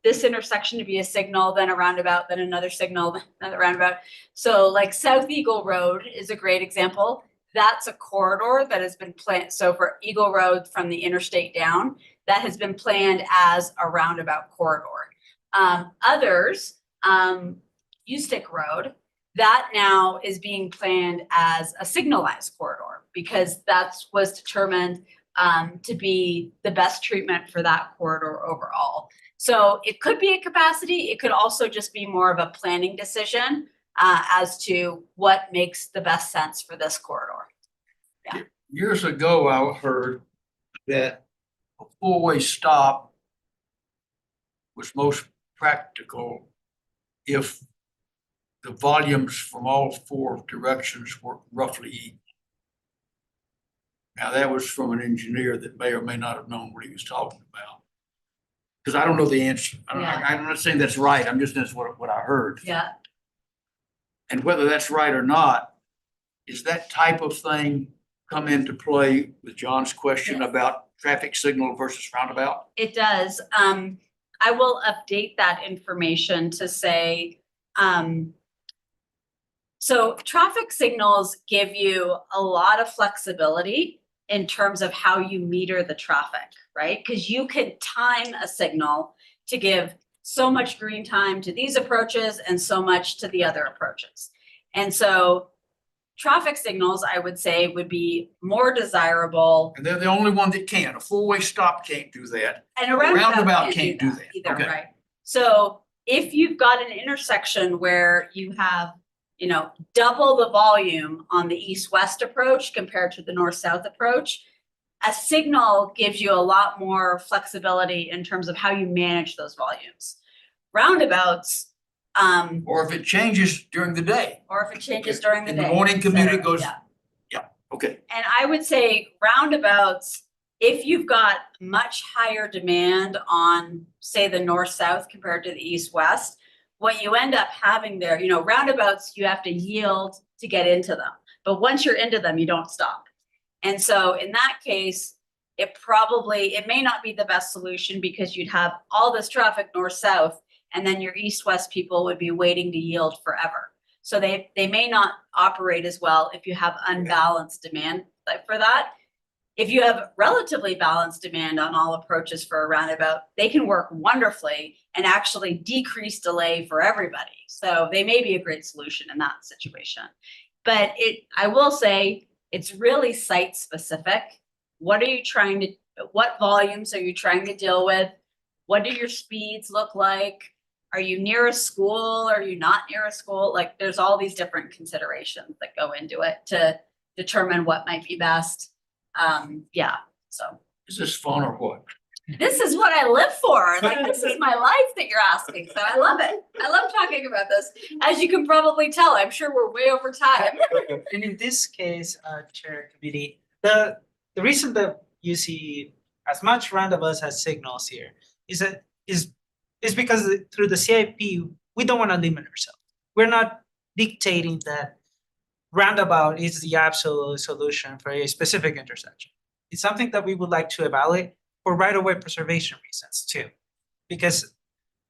this intersection to be a signal, then a roundabout, then another signal, then another roundabout. So like South Eagle Road is a great example. That's a corridor that has been planned. So for Eagle Road from the interstate down, that has been planned as a roundabout corridor. Others, Ustick Road, that now is being planned as a signalized corridor because that was determined to be the best treatment for that corridor overall. So it could be a capacity. It could also just be more of a planning decision as to what makes the best sense for this corridor. Yeah. Years ago, I heard that a four-way stop was most practical if the volumes from all four directions were roughly equal. Now, that was from an engineer that may or may not have known what he was talking about. Because I don't know the answer. I'm not saying that's right. I'm just, that's what I heard. Yeah. And whether that's right or not, is that type of thing come into play with John's question Yes. about traffic signal versus roundabout? It does. I will update that information to say, so traffic signals give you a lot of flexibility in terms of how you meter the traffic, right? Because you can time a signal to give so much green time to these approaches and so much to the other approaches. And so traffic signals, I would say, would be more desirable. And they're the only one that can. A four-way stop can't do that. And a roundabout Roundabout can't do that either, Okay. right? So if you've got an intersection where you have, double the volume on the east-west approach compared to the north-south approach, a signal gives you a lot more flexibility in terms of how you manage those volumes. Roundabouts, Or if it changes during the day. or if it changes during the In day. the morning commute, it etc. goes, Yeah. okay. And I would say roundabouts, if you've got much higher demand on, say, the north-south compared to the east-west, what you end up having there, roundabouts, you have to yield to get into them. But once you're into them, you don't stop. And so in that case, it may not be the best solution because you'd have all this traffic north-south, and then your east-west people would be waiting to yield forever. So they may not operate as well if you have unbalanced demand for that. If you have relatively balanced demand on all approaches for a roundabout, they can work wonderfully and actually decrease delay for everybody. So they may be a great solution in that situation. But I will say, it's really site specific. What are you trying to what volumes are you trying to deal with? What do your speeds look like? Are you near a school? Are you not near a school? Like, there's all these different considerations that go into it to determine what might be best. Yeah, so Is this fun or what? this is what I live for. Like, this is my life that you're asking. So I love it. I love talking about this. As you can probably tell, I'm sure we're way over time. And in this case, Chair Committee, the reason that you see as much roundabouts as signals here is because through the CIP, we don't want to limit ourselves. We're not dictating that roundabout is the absolute solution for a specific intersection. It's something that we would like to evaluate for right-of-way preservation reasons too. Because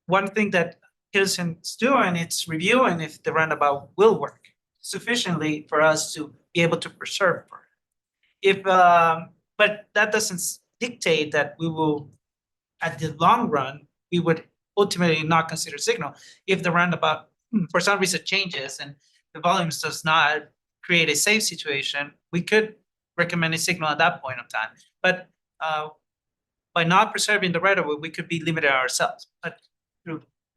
one thing that Hilton's doing, it's reviewing if the roundabout will work sufficiently for us to be able to preserve it. But that doesn't dictate that we will, at the long run, we would ultimately not consider signal. If the roundabout for some reason changes and the volumes does not create a safe situation, we could recommend a signal at that point of time. But by not preserving the right of way, we could be limited ourselves.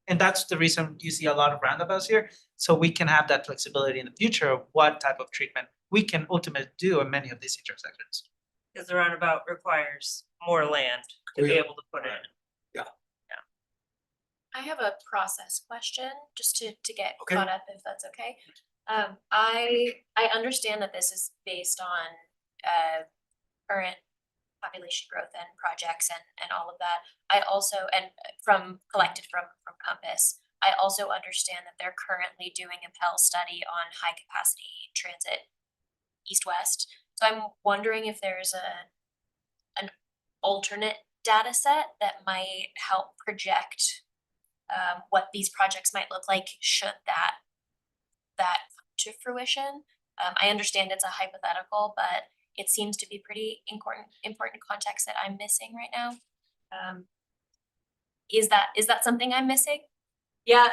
And that's the reason you see a lot of roundabouts here. So we can have that flexibility in the future of what type of treatment we can ultimately do in many of these intersections. Because the roundabout requires more land to be Yeah. able to put in. I have a process question, just to get Okay. caught up, if that's okay. I understand that this is based on current population growth and projects and all of that. I also, and collected from Compass, I also understand that they're currently doing a Pell study on high capacity transit east-west. So I'm wondering if there's an alternate data set that might help project what these projects might look like should that come to fruition. I understand it's a hypothetical, but it seems to be pretty important context that I'm missing right now. Is that something I'm missing? Yeah,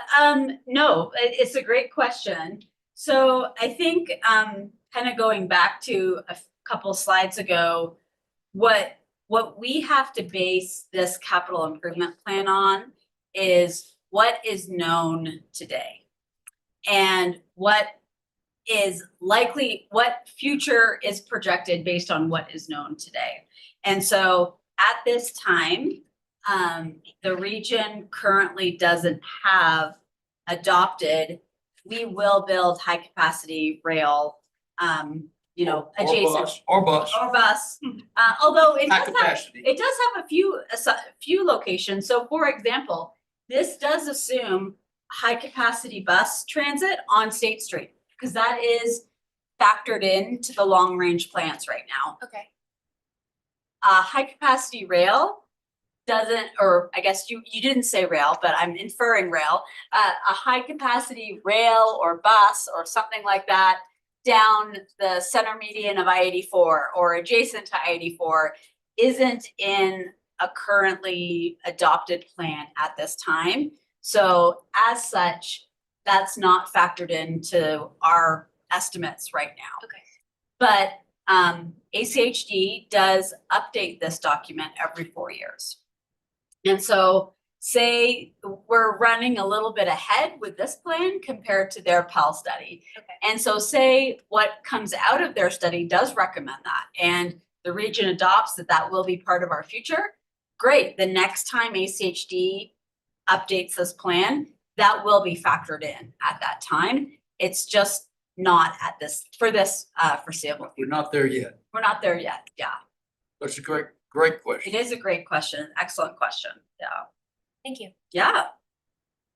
no, it's a great question. So I think kind of going back to a couple slides ago, what we have to base this capital improvement plan on is what is known today and what is likely, what future is projected based on what is known today. And so at this time, the region currently doesn't have adopted, we will build high capacity rail, adjacent. Or bus. Or bus, although it High does have, capacity. it does have a few locations. So for example, this does assume high capacity bus transit on State Street, because that is factored into the long range plans right now. Okay. High capacity rail doesn't, or I guess you didn't say rail, but I'm inferring rail. A high capacity rail or bus or something like that down the center median of I-84 or adjacent to I-84 isn't in a currently adopted plan at this time. So as such, that's not factored into our estimates right now. Okay. But ACHD does update this document every 4 years. And so say we're running a little bit ahead with this plan compared to their Pell study. Okay. And so say what comes out of their study does recommend that, and the region adopts that will be part of our future. Great, the next time ACHD updates this plan, that will be factored in at that time. It's just not at this, for this foreseeable. We're not there yet. We're not there yet, yeah. That's a great It question. is a great question, excellent question, yeah. Thank you. Yeah,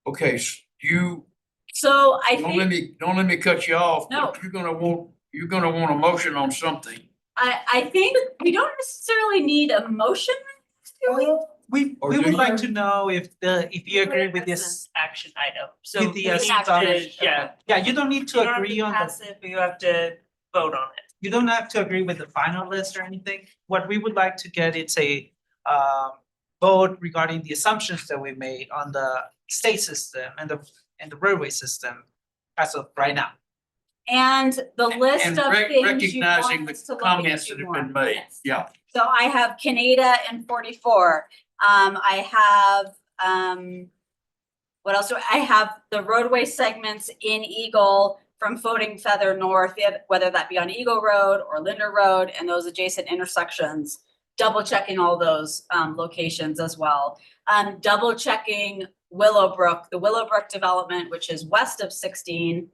Okay, you, so I don't let think, me cut you off. but No. You're gonna want a motion on something. I think we don't necessarily need a motion, do we? We Or we do would you? like to know if you agree with As this. an action item, so With the you have to, assumption. yeah. Yeah, you don't need to You don't have agree to on pass the, it, but you have to vote on it. you don't have to agree with the final list or anything. What we would like to get, it's a vote regarding the assumptions that we made on the state system and the roadway system as of right now. And the list And of things you want recognizing us to the look comments into that have more. been made. Yes. Yeah, So I have Canada and 44. I have, what else do I have? The roadway segments in Eagle from Floating Feather North, whether that be on Eagle Road or Linder Road and those adjacent intersections. Double checking all those locations as well. Double checking Willowbrook, the Willowbrook development, which is west of 16.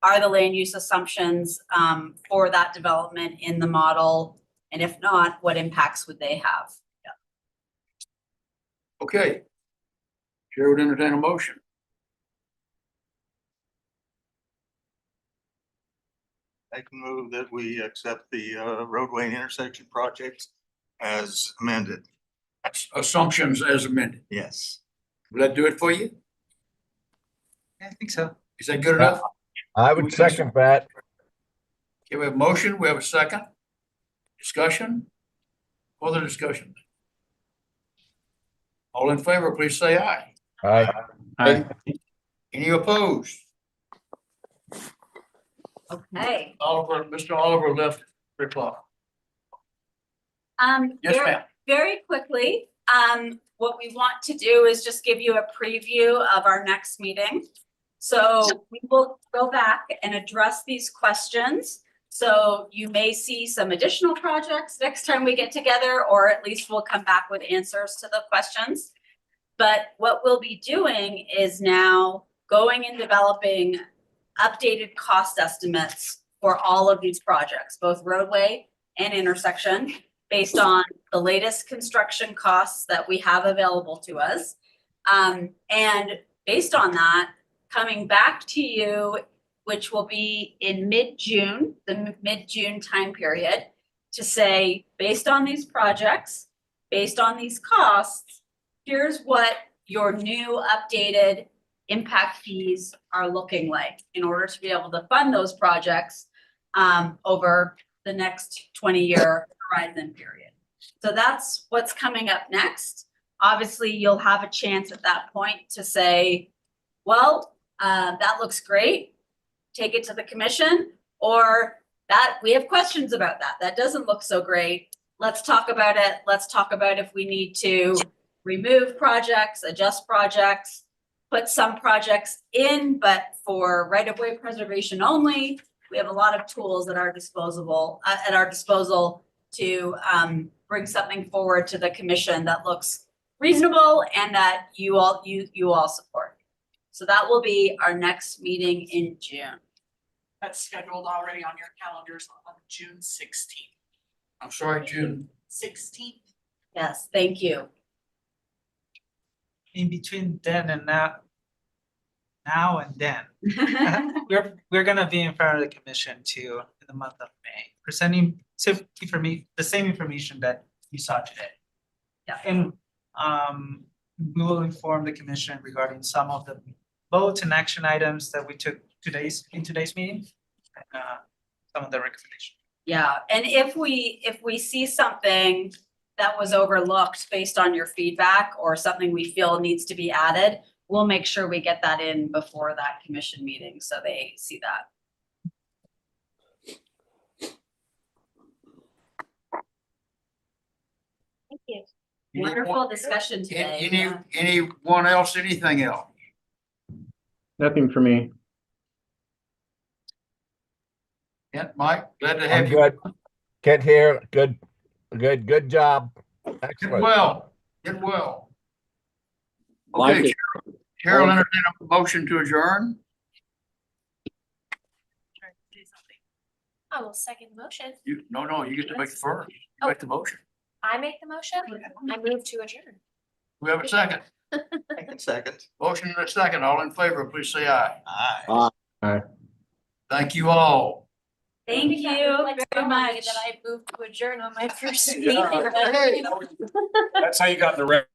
Are the land use assumptions for that development in the model? And if not, what impacts would they have? Okay. Chair would entertain a motion. I can move that we accept the roadway and intersection projects as amended. Assumptions as amended. Yes. Will that do it for you? I think so. Is that good enough? I would second that. Okay, we have a motion, we have a second. Discussion? Further discussion? All in favor, please say aye. Aye. Any opposed? Okay. Mr. Oliver left reply. Yes, Very, ma'am. very quickly, what we want to do is just give you a preview of our next meeting. So we will go back and address these questions. So you may see some additional projects next time we get together, or at least we'll come back with answers to the questions. But what we'll be doing is now going and developing updated cost estimates for all of these projects, both roadway and intersection, based on the latest construction costs that we have available to us. And based on that, coming back to you, which will be in mid-June, the mid-June time period, to say, based on these projects, based on these costs, here's what your new updated impact fees are looking like in order to be able to fund those projects over the next 20-year horizon period. So that's what's coming up next. Obviously, you'll have a chance at that point to say, well, that looks great. Take it to the commission, or that we have questions about that. That doesn't look so great. Let's talk about it. Let's talk about if we need to remove projects, adjust projects, put some projects in, but for right-of-way preservation only. We have a lot of tools at our disposal to bring something forward to the commission that looks reasonable and that you all support. So that will be our next meeting in June. That's scheduled already on your calendars on June 16th. I'm sorry, June. 16th. Yes, thank you. In between then and now and then, we're gonna be in front of the commission too in the month of May, presenting the same information that you saw today. Yeah. And we will inform the commission regarding some of the votes and action items that we took in today's meeting, and some of the recommendations. Yeah, and if we see something that was overlooked based on your feedback or something we feel needs to be added, we'll make sure we get that in before that commission meeting so they see that. Thank you. Wonderful discussion today. Anyone else, anything else? Nothing for me. Yeah, Mike, glad to I'm have you. good. Kent here. Good job. Get Excellent. well, get well. Mike Okay, is- Chair will entertain a motion to adjourn. I will second the motion. No, you get to make the first. You make the motion. I make the motion. I move to adjourn. We have a second. Second. Motion and a second. All in favor, please say aye. Aye. Thank you all. Thank Maybe that you reflects very wrongly much. That I moved to adjourn on my first Yeah. meeting. That's how you got in the record.